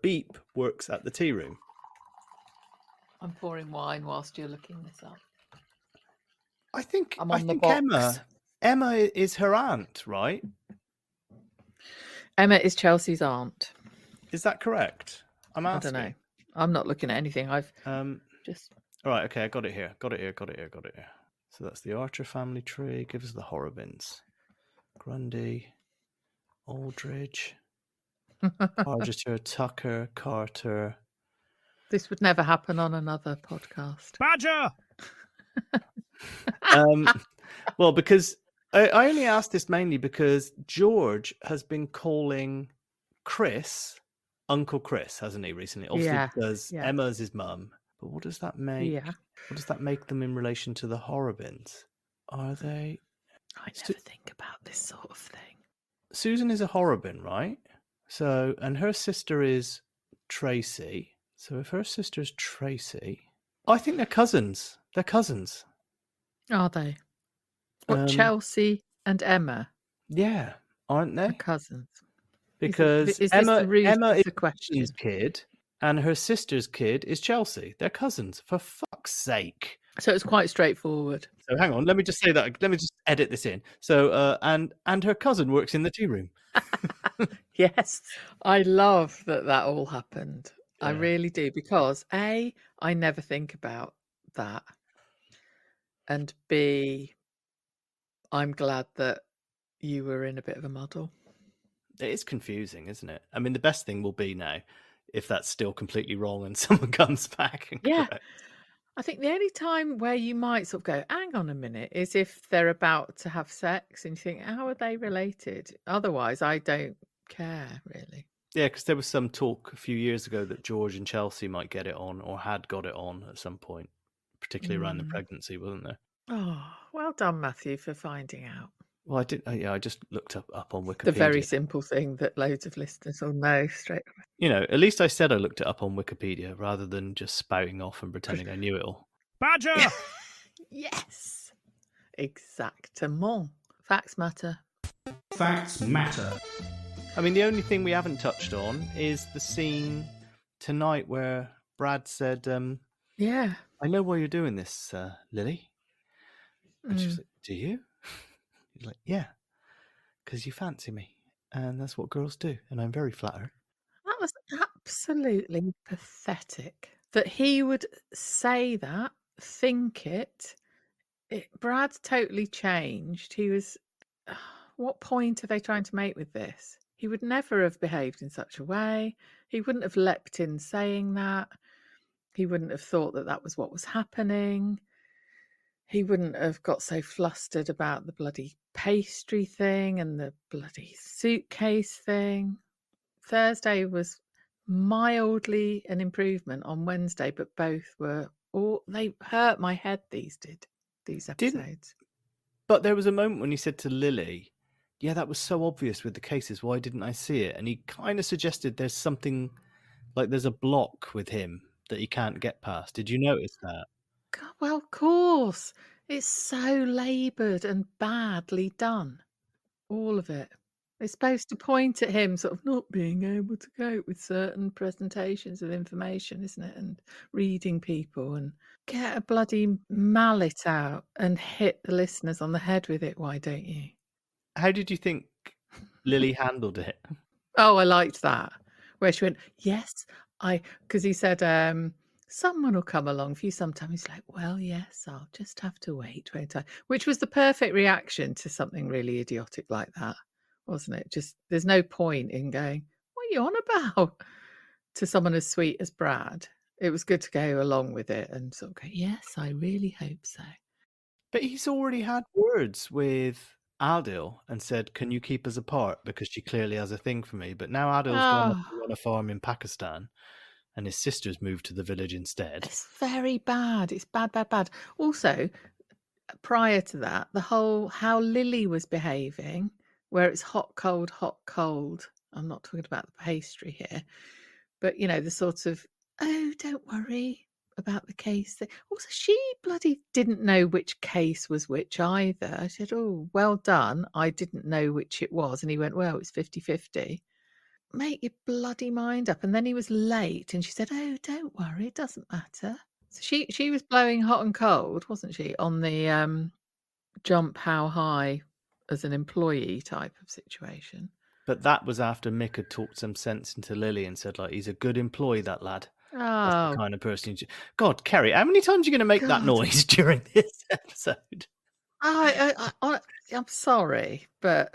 beep works at the tea room. I'm pouring wine whilst you're looking this up. I think I'm on the box. Emma is her aunt, right? Emma is Chelsea's aunt. Is that correct? I'm asking. I don't know. I'm not looking at anything. I've just... All right, okay, I got it here. Got it here. So that's the Archer family tree. Give us the Horrobins. Grundy, Aldridge, Archer, Tucker, Carter. This would never happen on another podcast. Badger! Well, because I only asked this mainly because George has been calling Chris Uncle Chris, hasn't he, recently? Obviously, because Emma's his mum. But what does that make? Yeah. What does that make them in relation to the Horrobins? Are they? I never think about this sort of thing. Susan is a Horrobin, right? So, and her sister is Tracy. So if her sister's Tracy, I think they're cousins. They're cousins. Are they? What, Um, Chelsea and Emma yeah, aren't are they? cousins? Because Is this the root Emma of is the question? his kid, and her sister's kid is Chelsea. They're cousins. For fuck's sake! So it's quite straightforward. So hang on, let me just say that. Let me just edit this in. So and her cousin works in the tea room. Yes, I love that all happened. I Yeah. really do, because A, I never think about that, and B, I'm glad that you were in a bit of a muddle. It is confusing, isn't it? I mean, the best thing will be now if that's still completely wrong and someone comes back and Yeah. corrects. I think the only time where you might sort of go, hang on a minute, is if they're about to have sex and you think, how are they related? Otherwise, I don't care, really. Yeah, because there was some talk a few years ago that George and Chelsea might get it on, or had got it on at some point, particularly around the pregnancy, wasn't there? Oh, well done, Matthew, for finding out. Well, I did. Yeah, I just looked up on Wikipedia. The very simple thing that loads of listeners will know straight away. You know, at least I said I looked it up on Wikipedia rather than just spouting off and pretending I knew it all. Badger! Yes, exactement. Facts matter. Facts matter. I mean, the only thing we haven't touched on is the scene tonight where Brad said, Yeah. I know why you're doing this, Lily. And she was like, do you? He's like, yeah, because you fancy me. And that's what girls do. And I'm very flattered. That was absolutely pathetic that he would say that, think it. Brad totally changed. He was. What point are they trying to make with this? He would never have behaved in such a way. He wouldn't have leapt in saying that. He wouldn't have thought that was what was happening. He wouldn't have got so flustered about the bloody pastry thing and the bloody suitcase thing. Thursday was mildly an improvement on Wednesday, but both were they hurt my head, these episodes. But there was a moment when he said to Lily, yeah, that was so obvious with the cases. Why didn't I see it? And he kind of suggested there's something, like there's a block with him that he can't get past. Did you notice that? God, well, of course. It's so laboured and badly done. All of it. It's supposed to point at him sort of not being able to cope with certain presentations of information, isn't it? And reading people, and get a bloody mallet out and hit the listeners on the head with it. Why don't you? How did you think Lily handled it? Oh, I liked that. Where she went, yes, because he said, someone will come along for you sometime. He's like, well, yes, I'll just have to wait, won't I? Which was the perfect reaction to something really idiotic like that, wasn't it? Just, there's no point in going, what are you on about? To someone as sweet as Brad. It was good to go along with it and sort of go, yes, I really hope so. But he's already had words with Adil and said, can you keep us apart? Because she clearly has a thing for me. But now Adil's gone off to run a farm in Pakistan and his sister's moved to the village instead. It's very bad. It's bad, bad, bad. Also, prior to that, the whole how Lily was behaving, where it's hot, cold, hot, cold. I'm not talking about the pastry here, but you know, the sort of, oh, don't worry about the case thing. Also, she bloody didn't know which case was which either. I said, oh, well done. I didn't know which it was. And he went, well, it's 50-50. Make your bloody mind up. And then he was late and she said, oh, don't worry, it doesn't matter. So she was blowing hot and cold, wasn't she, on the jump how high as an employee type of situation. But that was after Mick had talked some sense into Lily and said, like, he's a good employee, that lad. That's the kind of person you... God, Keri, how many times are you going to make that noise during this episode? I'm sorry, but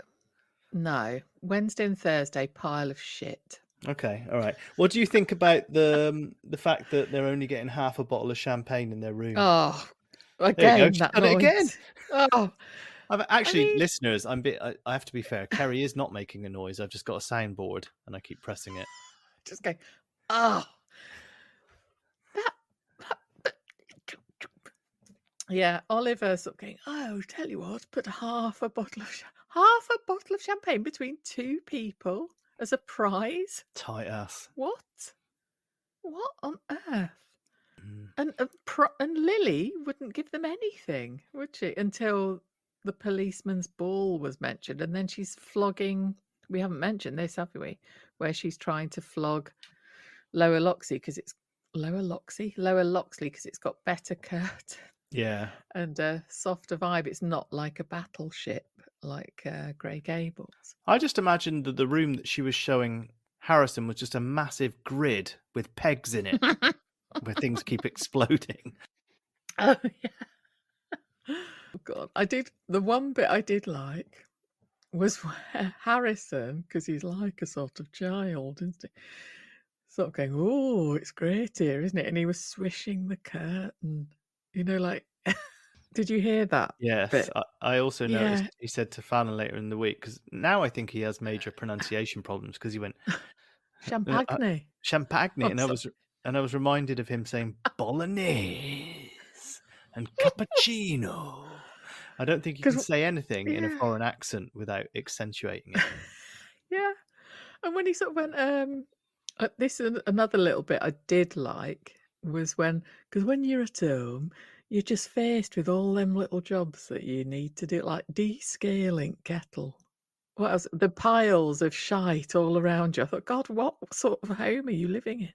no. Wednesday and Thursday, pile of shit. Okay, all right. What do you think about the fact that they're only getting half a bottle of champagne in their room? Oh, again, that noise. It again. Oh, Actually, listeners, I have to be fair. Keri is not making a noise. I've just got a soundboard and I keep pressing it. Just going, oh. Yeah, Oliver sort of going, oh, tell you what, put half a bottle of half a bottle of champagne between two people as a prize. Tight ass. What? What on earth? Mm. And Lily wouldn't give them anything, would she? Until the policeman's ball was mentioned, and then she's flogging. We haven't mentioned this, have we? Where she's trying to flog Lower Loxley because it's Lower Loxley because it's got better curtain Yeah. and a softer vibe. It's not like a battleship like Grey Gables. I just imagined that the room that she was showing Harrison was just a massive grid with pegs in it where things keep exploding. Oh yeah. Oh God, the one bit I did like was where Harrison, because he's like a sort of child, isn't he? Sort of going, oh, it's great here, isn't it? And he was swishing the curtain, like. Did you hear that? Yes, bit? I also noticed Yeah. he said to Fallon later in the week, because now I think he has major pronunciation problems because he went Champagne. champagne, Oh, and I was reminded of him saying bolognese and cappuccino. I don't think he can say anything in a yeah. foreign accent without accentuating it. Yeah. And when he sort of went, this is another little bit I did like was because when you're at home, you're just faced with all them little jobs that you need to do, like descaling kettle. What else? The piles of shite all around you. I thought, God, what sort of home are you living in?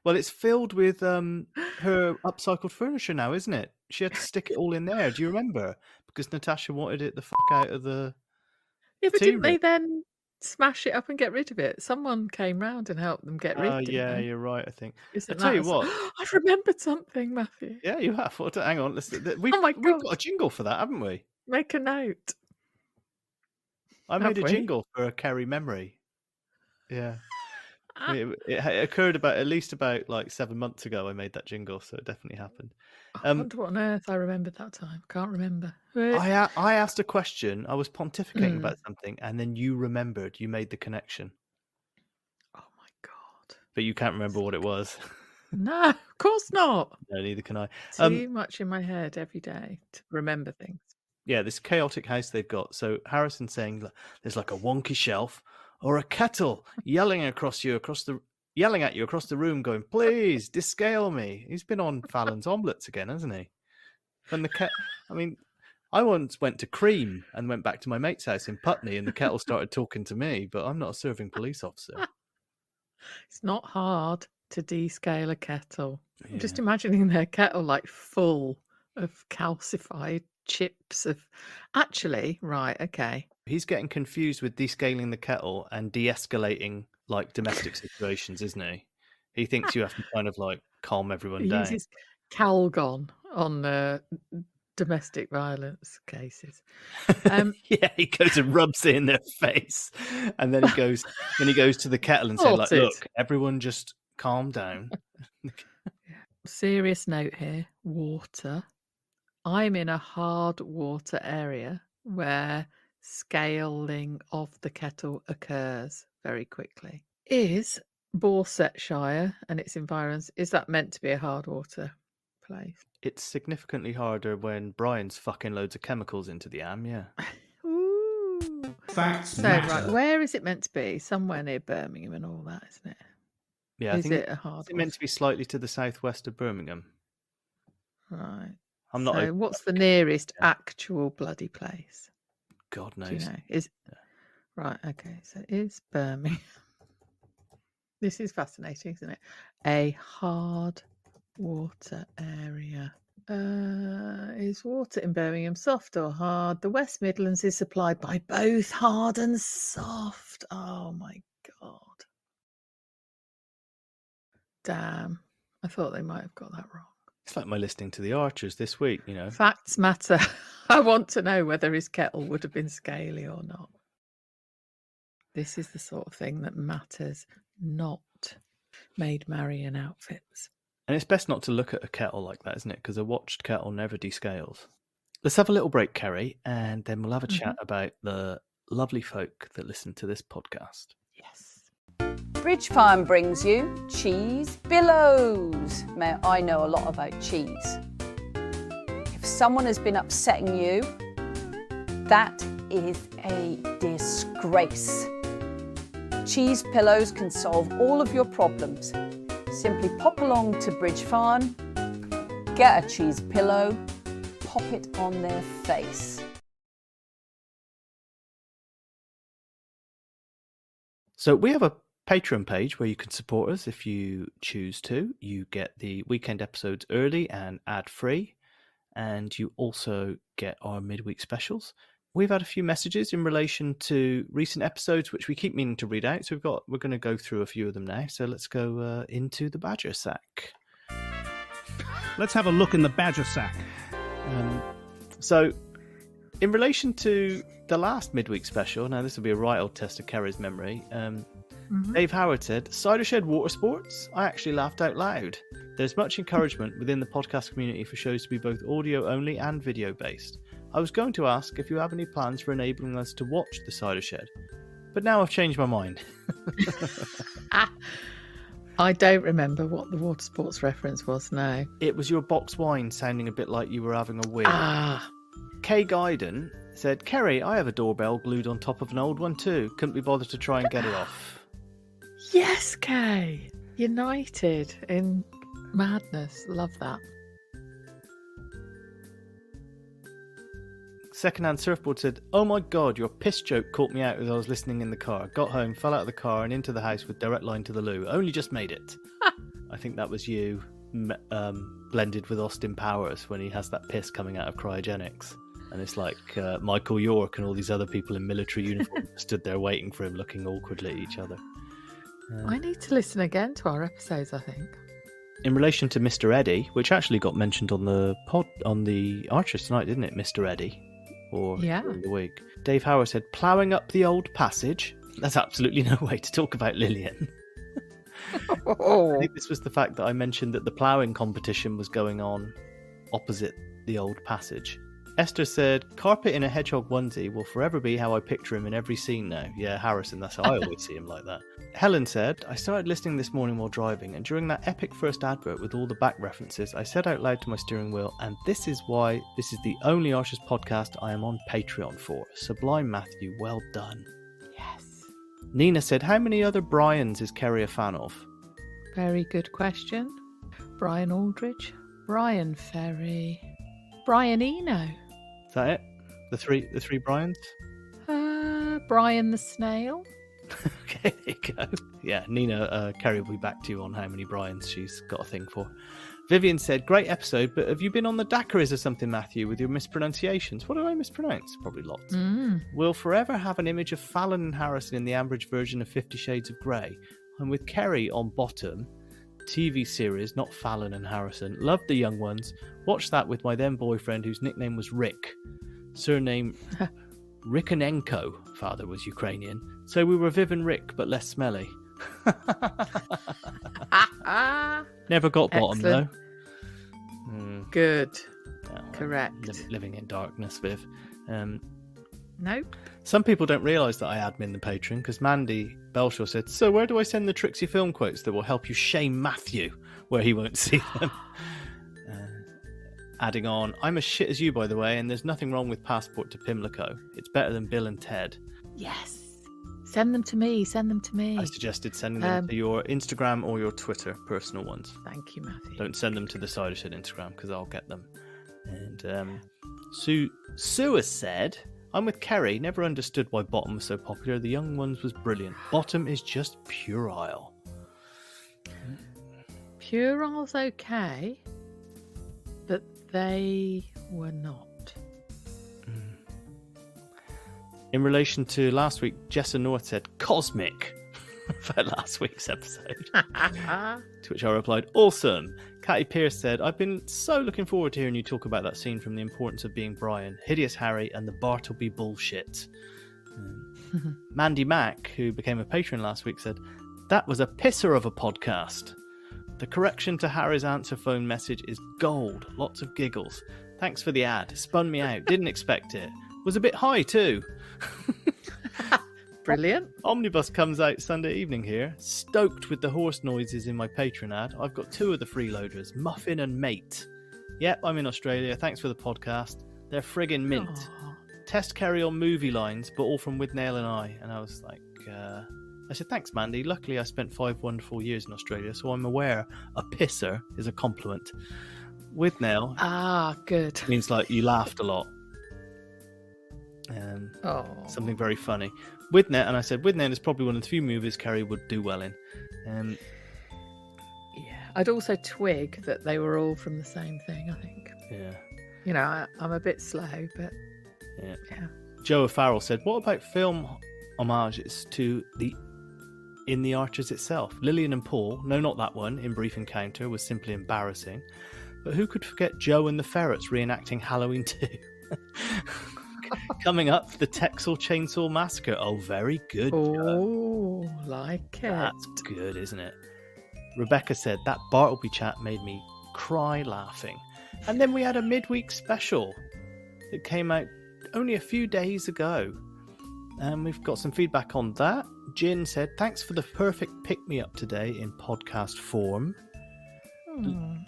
Well, it's filled with her upcycled furniture now, isn't it? She had to stick it all in there. Do you remember? Because Natasha wanted it the fuck out of the Yeah, but tea didn't they room. then smash it up and get rid of it? Someone came round and helped them get rid, didn't Yeah, they? you're right, I think. Isn't I tell you that what. I've remembered something, Matthew. Yeah, you have. Hang on. We've Oh my got God. a jingle for that, haven't we? Make a note. I made a we? jingle for a Keri memory. Yeah. It occurred at least about like 7 months ago. I made that jingle, so it definitely happened. I wonder what on earth I remembered that time. Can't remember. I asked a question. I was pontificating about something, and then you remembered. You made the connection. Oh my God. But you can't remember what it was. No, of course not. No, neither can I. Too much in my head every day to remember things. Yeah, this chaotic house they've got. So Harrison's saying there's like a wonky shelf or a kettle yelling at you across the room, going, "Please descale me." He's been on Fallon's omelets again, hasn't he? When I once went to Cream and went back to my mate's house in Putney, and the kettle started talking to me. But I'm not a serving police officer. It's not hard to descale a kettle. Yeah. I'm just imagining their kettle like full of calcified chips of. Actually, right, okay. He's getting confused with descaling the kettle and de-escalating like domestic situations, isn't he? He thinks you have to kind of like calm everyone down. He uses Calgon on domestic violence cases. Yeah, he goes and rubs it in their face, and then he goes to the kettle and says, like, "Look, everyone, just calm down." Serious note here: water. I'm in a hard water area where scaling of the kettle occurs very quickly. Is Borsetshire and its environs, is that meant to be a hard water place? It's significantly harder when Brian's fucking loads of chemicals into the am, yeah. Ooh. Facts Right, matter. where is it meant to be? Somewhere near Birmingham and all that, isn't it? Yeah, I think it a hard it's meant to be slightly to the southwest of Birmingham. Right. I'm not. So what's the nearest actual bloody place? God knows. Do you know? Right, okay. So is Birmingham. This is fascinating, isn't it? A hard water area. Is water in Birmingham soft or hard? The West Midlands is supplied by both hard and soft. Oh my God. Damn. I thought they might have got that wrong. It's like my listening to the Archers this week, you know. Facts matter. I want to know whether his kettle would have been scaly or not. This is the sort of thing that matters, not made Marion outfits. And it's best not to look at a kettle like that, isn't it? Because a watched kettle never descales. Let's have a little break, Keri, and then we'll have a chat about the lovely folk that listen to this podcast. Yes. Bridge Farm brings you cheese billows. Now, I know a lot about cheese. If someone has been upsetting you, that is a disgrace. Cheese pillows can solve all of your problems. Simply pop along to Bridge Farm, get a cheese pillow, pop it on their face. So we have a Patreon page where you can support us if you choose to. You get the weekend episodes early and ad-free, and you also get our midweek specials. We've had a few messages in relation to recent episodes, which we keep meaning to read out. So we're going to go through a few of them now. So let's go into the Badger Sack. Let's have a look in the Badger Sack. So in relation to the last midweek special, now this will be a right old test of Keri's memory. Dave Howard said, Cider Shed Water Sports? I actually laughed out loud. There's much encouragement within the podcast community for shows to be both audio only and video based. I was going to ask if you have any plans for enabling us to watch the Cider Shed, but now I've changed my mind. I don't remember what the water sports reference was now. It was your box wine sounding a bit like you were having a Weir. Kay Guyden said, Keri, I have a doorbell glued on top of an old one too. Couldn't be bothered to try and get it off. Yes, Kay. United in madness. Love that. Secondhand Surfboard said, oh my god, your piss joke caught me out as I was listening in the car. Got home, fell out of the car and into the house with direct line to the loo. Only just made it. I think that was you blended with Austin Powers when he has that piss coming out of cryogenics. And it's like Michael York and all these other people in military uniform stood there waiting for him, looking awkwardly at each other. I need to listen again to our episodes, I think. In relation to Mr. Eddie, which actually got mentioned on the pod on the Archers tonight, didn't it, Mr. Eddie? Or during the week. Dave Howard said, ploughing up the old passage. That's absolutely no way to talk about Lillian. I think this was the fact that I mentioned that the ploughing competition was going on opposite the old passage. Esther said, carpet in a hedgehog onesie will forever be how I picture him in every scene now. Yeah, Harrison, that's how I always see him like that. Helen said, I started listening this morning while driving, and during that epic first advert with all the back references, I said out loud to my steering wheel, and this is why this is the only Archers podcast I am on Patreon for. Sublime Matthew, well done. Yes. Nina said, how many other Brians is Keri a fan of? Very good question. Brian Aldridge, Brian Ferry, Brian Eno. Is that it? The three Brians? Brian the Snail. Okay, there you go. Yeah, Nina, Keri will be back to you on how many Brians she's got a thing for. Vivian said, great episode, but have you been on the daiquiris or something, Matthew, with your mispronunciations? What did I mispronounce? Probably lots. We'll forever have an image of Fallon and Harrison in the Ambridge version of 50 Shades of Grey. I'm with Keri on Bottom. TV series, not Fallon and Harrison. Loved the young ones. Watched that with my then boyfriend, whose nickname was Rick. Surname Rikonenko. Father was Ukrainian. So we were Viv and Rick, but less smelly. Never got bottom, though. Good. Oh, Correct. Living in darkness, Viv. Nope. Some people don't realise that I admin the Patreon, because Mandy Belshaw said, so where do I send the Trixie film quotes that will help you shame Matthew where he won't see them? Adding on, I'm as shit as you, by the way, and there's nothing wrong with Passport to Pimlico. It's better than Bill and Ted. Yes. Send them to me. Send them to me. I suggested sending them to your Instagram or your Twitter, personal ones. Thank you, Matthew. Don't send them to the Cider Shed Instagram, because I'll get them. And Sue has said, I'm with Keri. Never understood why Bottom was so popular. The Young Ones was brilliant. Bottom is just puerile. Purile's okay, but they were not. In relation to last week, Jessa North said, cosmic, for last week's episode. To which I replied, awesome. Catty Pierce said, I've been so looking forward to hearing you talk about that scene from The Importance of Being Brian, Hideous Harry, and the Bartleby bullshit. Mandy Mack, who became a patron last week, said, that was a pisser of a podcast. The correction to Harry's answer phone message is gold. Lots of giggles. Thanks for the ad. Spun me out. Didn't expect it. Was a bit high too. Brilliant. Omnibus comes out Sunday evening here. Stoked with the horse noises in my Patreon ad. I've got two of the freeloaders, Muffin and Mate. Yep, I'm in Australia. Thanks for the podcast. They're friggin' mint. Aww. test Keri on movie lines, but all from Withnail and I. And I was like, I said, thanks, Mandy. Luckily, I spent 5 wonderful years in Australia, so I'm aware a pisser is a compliment. Withnail good. means like you laughed a lot. Something very funny. Withnail, and I said, Withnail is probably one of the few movies Keri would do well in. I'd also twig that they were all from the same thing, I think. Yeah. You know, I'm a bit slow, but Yeah. yeah. Joe O'Farrell said, what about film homages to In the Archers itself? Lillian and Paul, no, not that one, in Brief Encounter, was simply embarrassing. But who could forget Joe and the Ferrets reenacting Halloween 2? Coming up, the Texel Chainsaw Massacre. Oh, very good, Joe. Oh, like it. That's good, isn't it? Rebecca said, that Bartleby chat made me cry laughing. And then we had a midweek special that came out only a few days ago. And we've got some feedback on that. Jin said, thanks for the perfect pick-me-up today in podcast form.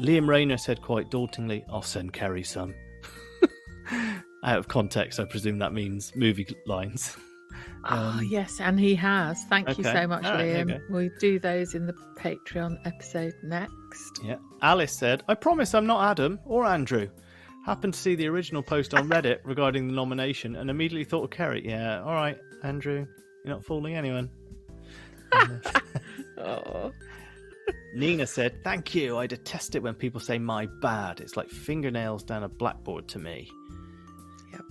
Liam Rayner said quite dauntingly, I'll send Keri some. Out of context, I presume that means movie lines. Yes, and he has. Thank you so much, Right, Liam. We'll do those in the Patreon episode next. Yeah. Alice said, I promise I'm not Adam or Andrew. Happened to see the original post on Reddit regarding the nomination and immediately thought of Keri. Yeah, all right, Andrew, you're not fooling anyone. Nina said, thank you. I detest it when people say my bad. It's like fingernails down a blackboard to me. Yep.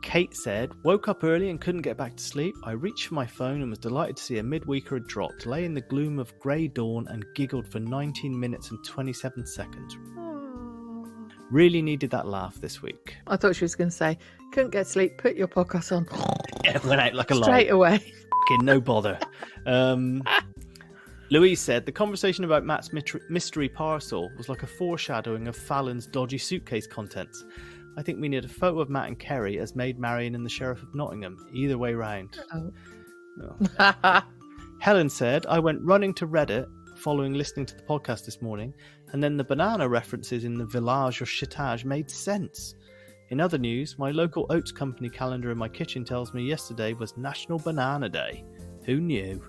Kate said, woke up early and couldn't get back to sleep. I reached for my phone and was delighted to see a midweeker had dropped, lay in the gloom of grey dawn and giggled for 19 minutes and 27 seconds. Really needed that laugh this week. I thought she was going to say, couldn't get sleep, put your podcast on. Yeah, went out like a light. Straight away. Fucking no bother. Louise said, the conversation about Matt's mystery parcel was like a foreshadowing of Fallon's dodgy suitcase contents. I think we need a photo of Matt and Keri as Maid Marion and the Sheriff of Nottingham. Either way round. Oh. Helen said, I went running to Reddit following listening to the podcast this morning, and then the banana references in the village or chitage made sense. In other news, my local oats company calendar in my kitchen tells me yesterday was National Banana Day. Who knew?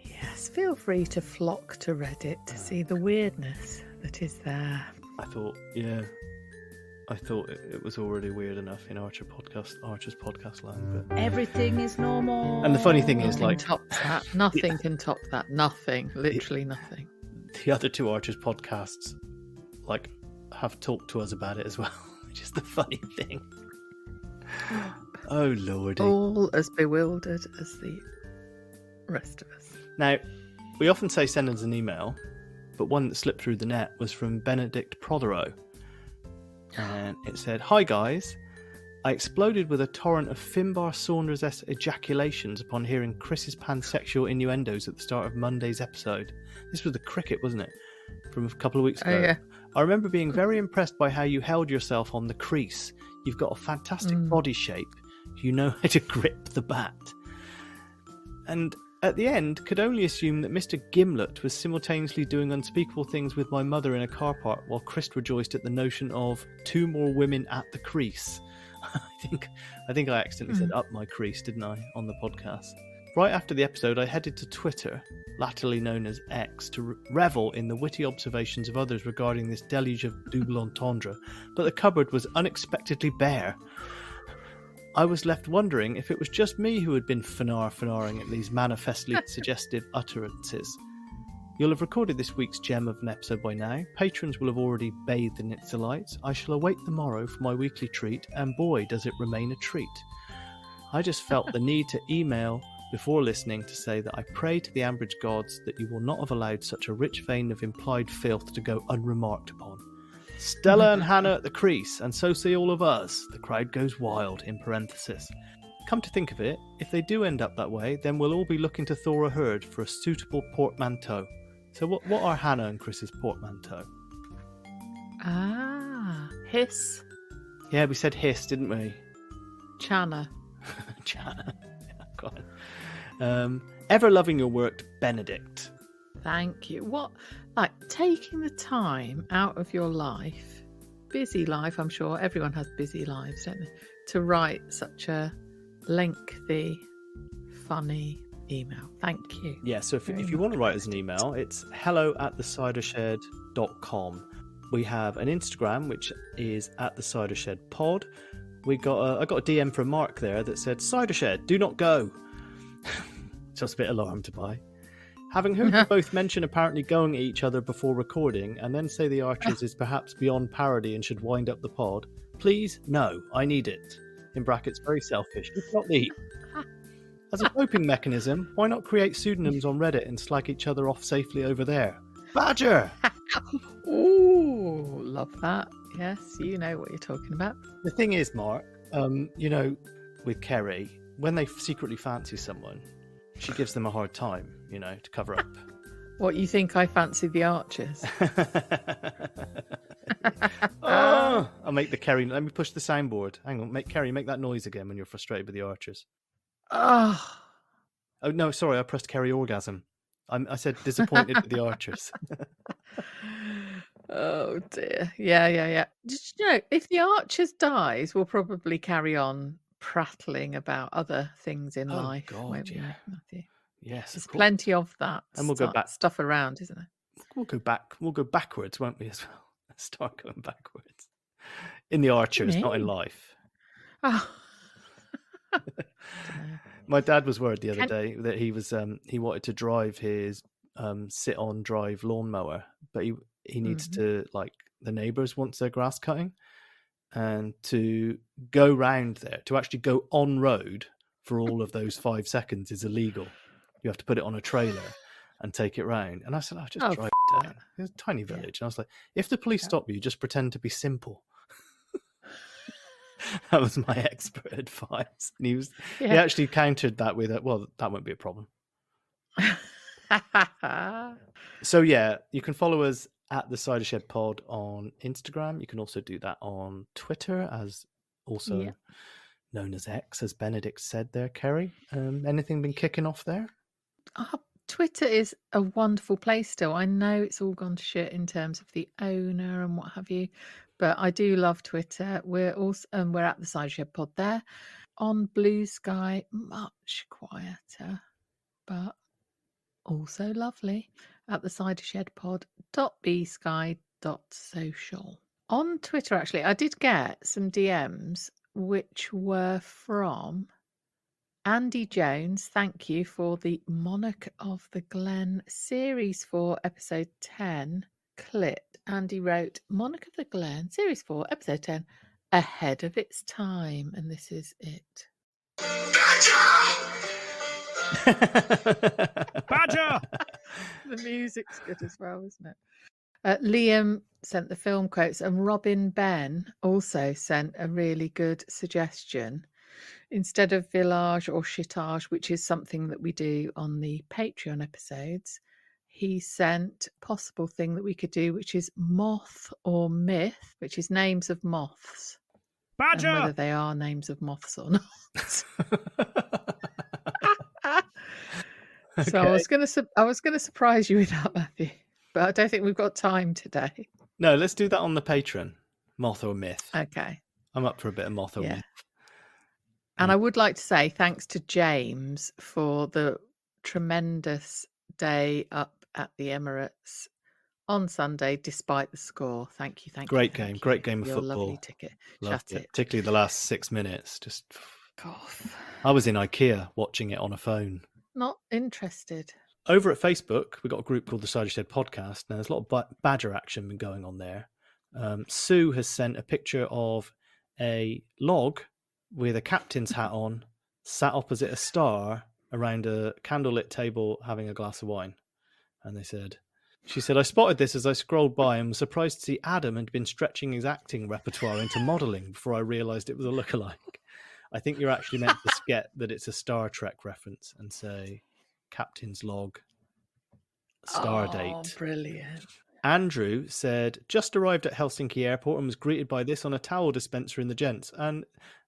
Yes, feel free to flock to Reddit to see the weirdness that is there. I thought it was already weird enough in Archer's podcast land. But Everything is normal. And the funny thing is, Nothing like, tops that. Nothing can top that. Nothing. Literally nothing. the other two Archer's podcasts, like, have talked to us about it as well, which is the funny thing. Oh lordy! All as bewildered as the rest of us. Now, we often say send us an email, but one that slipped through the net was from Benedict Prothero. And it said, hi guys, I exploded with a torrent of Finbar Saunders' ejaculations upon hearing Chris's pansexual innuendos at the start of Monday's episode. This was the cricket, wasn't it? From a couple of weeks ago. Oh, yeah. I remember being very impressed by how you held yourself on the crease. You've got a fantastic body shape. You know how to grip the bat. And at the end, could only assume that Mr. Gimlet was simultaneously doing unspeakable things with my mother in a car park while Chris rejoiced at the notion of 2 more women at the crease. I think I accidentally said up my crease, didn't I, on the podcast. Right after the episode, I headed to Twitter, latterly known as X, to revel in the witty observations of others regarding this deluge of double entendre, but the cupboard was unexpectedly bare. I was left wondering if it was just me who had been fanaring at these manifestly suggestive utterances. You'll have recorded this week's gem of an episode by now. Patrons will have already bathed in its delights. I shall await the morrow for my weekly treat, and boy, does it remain a treat. I just felt the need to email before listening to say that I pray to the Ambridge gods that you will not have allowed such a rich vein of implied filth to go unremarked upon. Stella and Hannah at the crease, and so say all of us. The crowd goes wild, in parenthesis. Come to think of it, if they do end up that way, then we'll all be looking to Thora Hurd for a suitable portmanteau. So what are Hannah and Chris's portmanteau? Hiss. Yeah, we said hiss, didn't we? Channa. Channa. Yeah, go on. Ever loving your work, Benedict. Thank you. What, like, taking the time out of your life busy life, I'm sure. Everyone has busy lives, don't they? To write such a lengthy, funny email. Thank you. Yeah, so if Very you want to much. write us an email, it's hello@thecidershed.com. We have an Instagram, which is @thecidershed_pod. I got a DM from Mark there that said, "Cider Shed, do not go." Just a bit alarmed by. Having heard you both mention apparently going at each other before recording, and then say the Archers is perhaps beyond parody and should wind up the pod, please, no, I need it. In brackets, very selfish. It's not neat. As a coping mechanism, why not create pseudonyms on Reddit and slag each other off safely over there? Badger! Ooh, love that. Yes, you know what you're talking about. The thing is, Mark, with Keri, when they secretly fancy someone, she gives them a hard time, to cover up. What, you think I fancy the Archers? Oh, I'll make the Keri. Let me push the soundboard. Hang on, Keri, make that noise again when you're frustrated with the Archers. Oh, No, sorry, I pressed Keri orgasm. I said disappointed with the Archers. oh dear. Yeah. Did you know, if the Archers dies, we'll probably carry on prattling about other things in life. God, won't we, yeah. Matthew? Yes, There's of course. plenty of that And we'll go back. stuff around, isn't there? We'll go backwards, won't we, as well? Start going backwards. In the Archers, not in life. Oh. My dad was worried the other day that he wanted to drive his sit-on drive lawnmower, but he needs to, like, the neighbours wants their grass cutting, and to go round there, to actually go on road for all of those 5 seconds is illegal. You have to put it on a trailer and take it round. And I said, just drive it down. It's a tiny village. And I was like, if the police stop you, just pretend to be simple. That was my expert advice. And he actually countered that with, well, that won't be a problem. So yeah, you can follow us at the Cider Shed Pod on Instagram. You can also do that on Twitter, as also known as X, as Benedict said there, Keri. Anything been kicking off there? Twitter is a wonderful place still. I know it's all gone to shit in terms of the owner and what have you, but I do love Twitter. We're also we're at the Cider Shed Pod there. On Blue Sky, much quieter, but also lovely, at the cidershedpod.bsky.social. On Twitter, actually, I did get some DMs which were from Andy Jones. Thank you for the Monarch of the Glen Series 4 Episode 10 clip. Andy wrote, Monarch of the Glen Series 4 Episode 10, ahead of its time. And this is it. Badger! The music's good as well, isn't it? Liam sent the film quotes, and Robin Ben also sent a really good suggestion. Instead of village or shitage, which is something that we do on the Patreon episodes, he sent a possible thing that we could do, which is moth or myth, which is names of moths. Badger! And whether they are names of moths or not. So I was going to surprise you with that, Matthew, but I don't think we've got time today. No, let's do that on the Patreon. Moth or myth. Okay. I'm up for a bit of moth or myth. And I would like to say thanks to James for the tremendous day up at the Emirates on Sunday, despite the score. Thank you. Great game of Your football. Lovely ticket. Loved Shut it. Particularly the last 6 minutes. Just, God. I was in IKEA watching it on a phone. Not interested. Over at Facebook, we've got a group called the Cider Shed Podcast. Now, there's a lot of badger action been going on there. Sue has sent a picture of a log with a captain's hat on, sat opposite a star around a candlelit table having a glass of wine. And she said, I spotted this as I scrolled by and was surprised to see Adam had been stretching his acting repertoire into modelling before I realised it was a lookalike. I think you're actually meant to get that it's a Star Trek reference and say captain's log, star date. Brilliant. Andrew said, just arrived at Helsinki airport and was greeted by this on a towel dispenser in the gents. And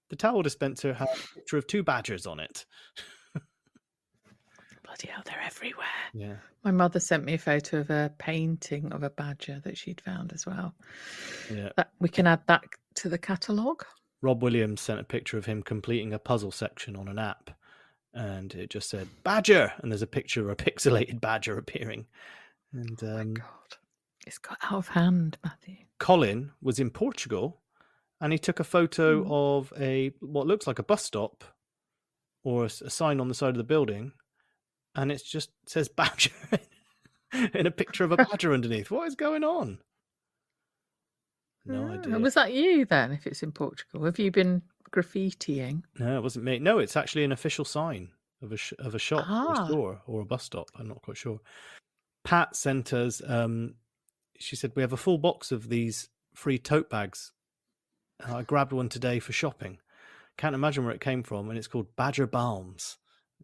the towel dispenser had a picture of 2 badgers on it. Bloody hell, they're everywhere. Yeah. My mother sent me a photo of a painting of a badger that she'd found as well. Yeah. We can add that to the catalogue. Rob Williams sent a picture of him completing a puzzle section on an app, and it just said badger, and there's a picture of a pixelated badger appearing. And Oh my God. It's got out of hand, Matthew. Colin was in Portugal, and he took a photo of what looks like a bus stop or a sign on the side of the building, and it just says badger and a picture of a badger underneath. What is going on? No idea. Was that you then, if it's in Portugal? Have you been graffitiing? No, it wasn't me. No, it's actually an official sign of a shop or a store or a bus stop. I'm not quite sure. Pat sent us, she said, we have a full box of these free tote bags. I grabbed one today for shopping. Can't imagine where it came from, and it's called Badger Balms.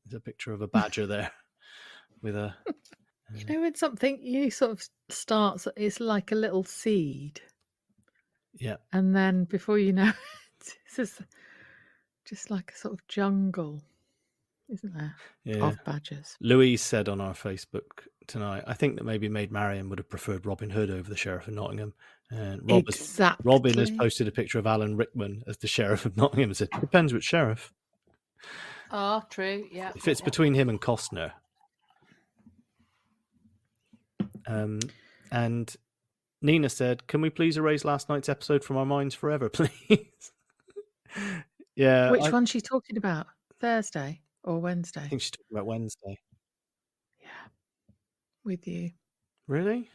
There's a picture of a badger there with a... You know, when something you sort of starts, it's like a little seed. Yeah. And then before you know it, it's just like a sort of jungle, isn't there? Yeah. Of badgers. Louise said on our Facebook tonight, I think that maybe Maid Marion would have preferred Robin Hood over the Sheriff of Nottingham. And Robin has posted a picture of Alan Rickman as the Sheriff of Nottingham and said, depends which sheriff. Oh, true, yeah. If it's between him and Costner. And Nina said, can we please erase last night's episode from our minds forever, please? Yeah. Which one's she talking about? Thursday or Wednesday? I think she's talking about Wednesday. Yeah. With you. Really?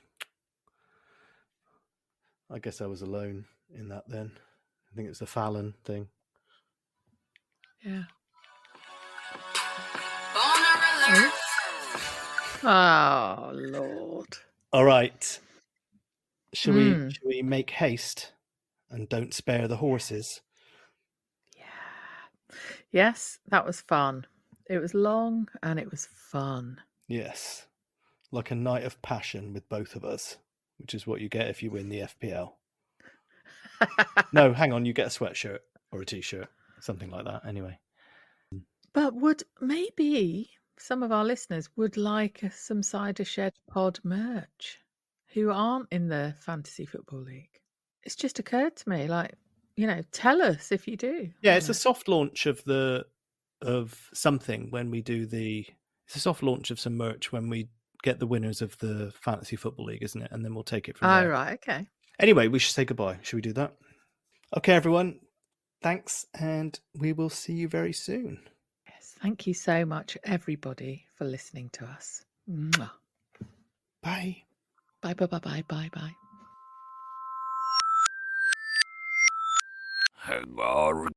I guess I was alone in that then. I think it's the Fallon thing. Yeah. Oh, Lord. All right. Shall we make haste and don't spare the horses? Yeah. Yes, that was fun. It was long and it was fun. Yes. Like a night of passion with both of us, which is what you get if you win the FPL. No, hang on, you get a sweatshirt or a t-shirt, something like that anyway. But would maybe some of our listeners would like some Cider Shed Pod merch who aren't in the Fantasy Football League? It's just occurred to me, like, you know, tell us if you do. Yeah, it's a soft launch of something when we do it's a soft launch of some merch when we get the winners of the Fantasy Football League, isn't it? And then we'll take it from there. Oh, right, okay. Anyway, we should say goodbye. Should we do that? Okay, everyone. Thanks, and we will see you very soon. Yes, thank you so much, everybody, for listening to us. Mwah. Bye. Bye, bye, bye, bye, bye, bye.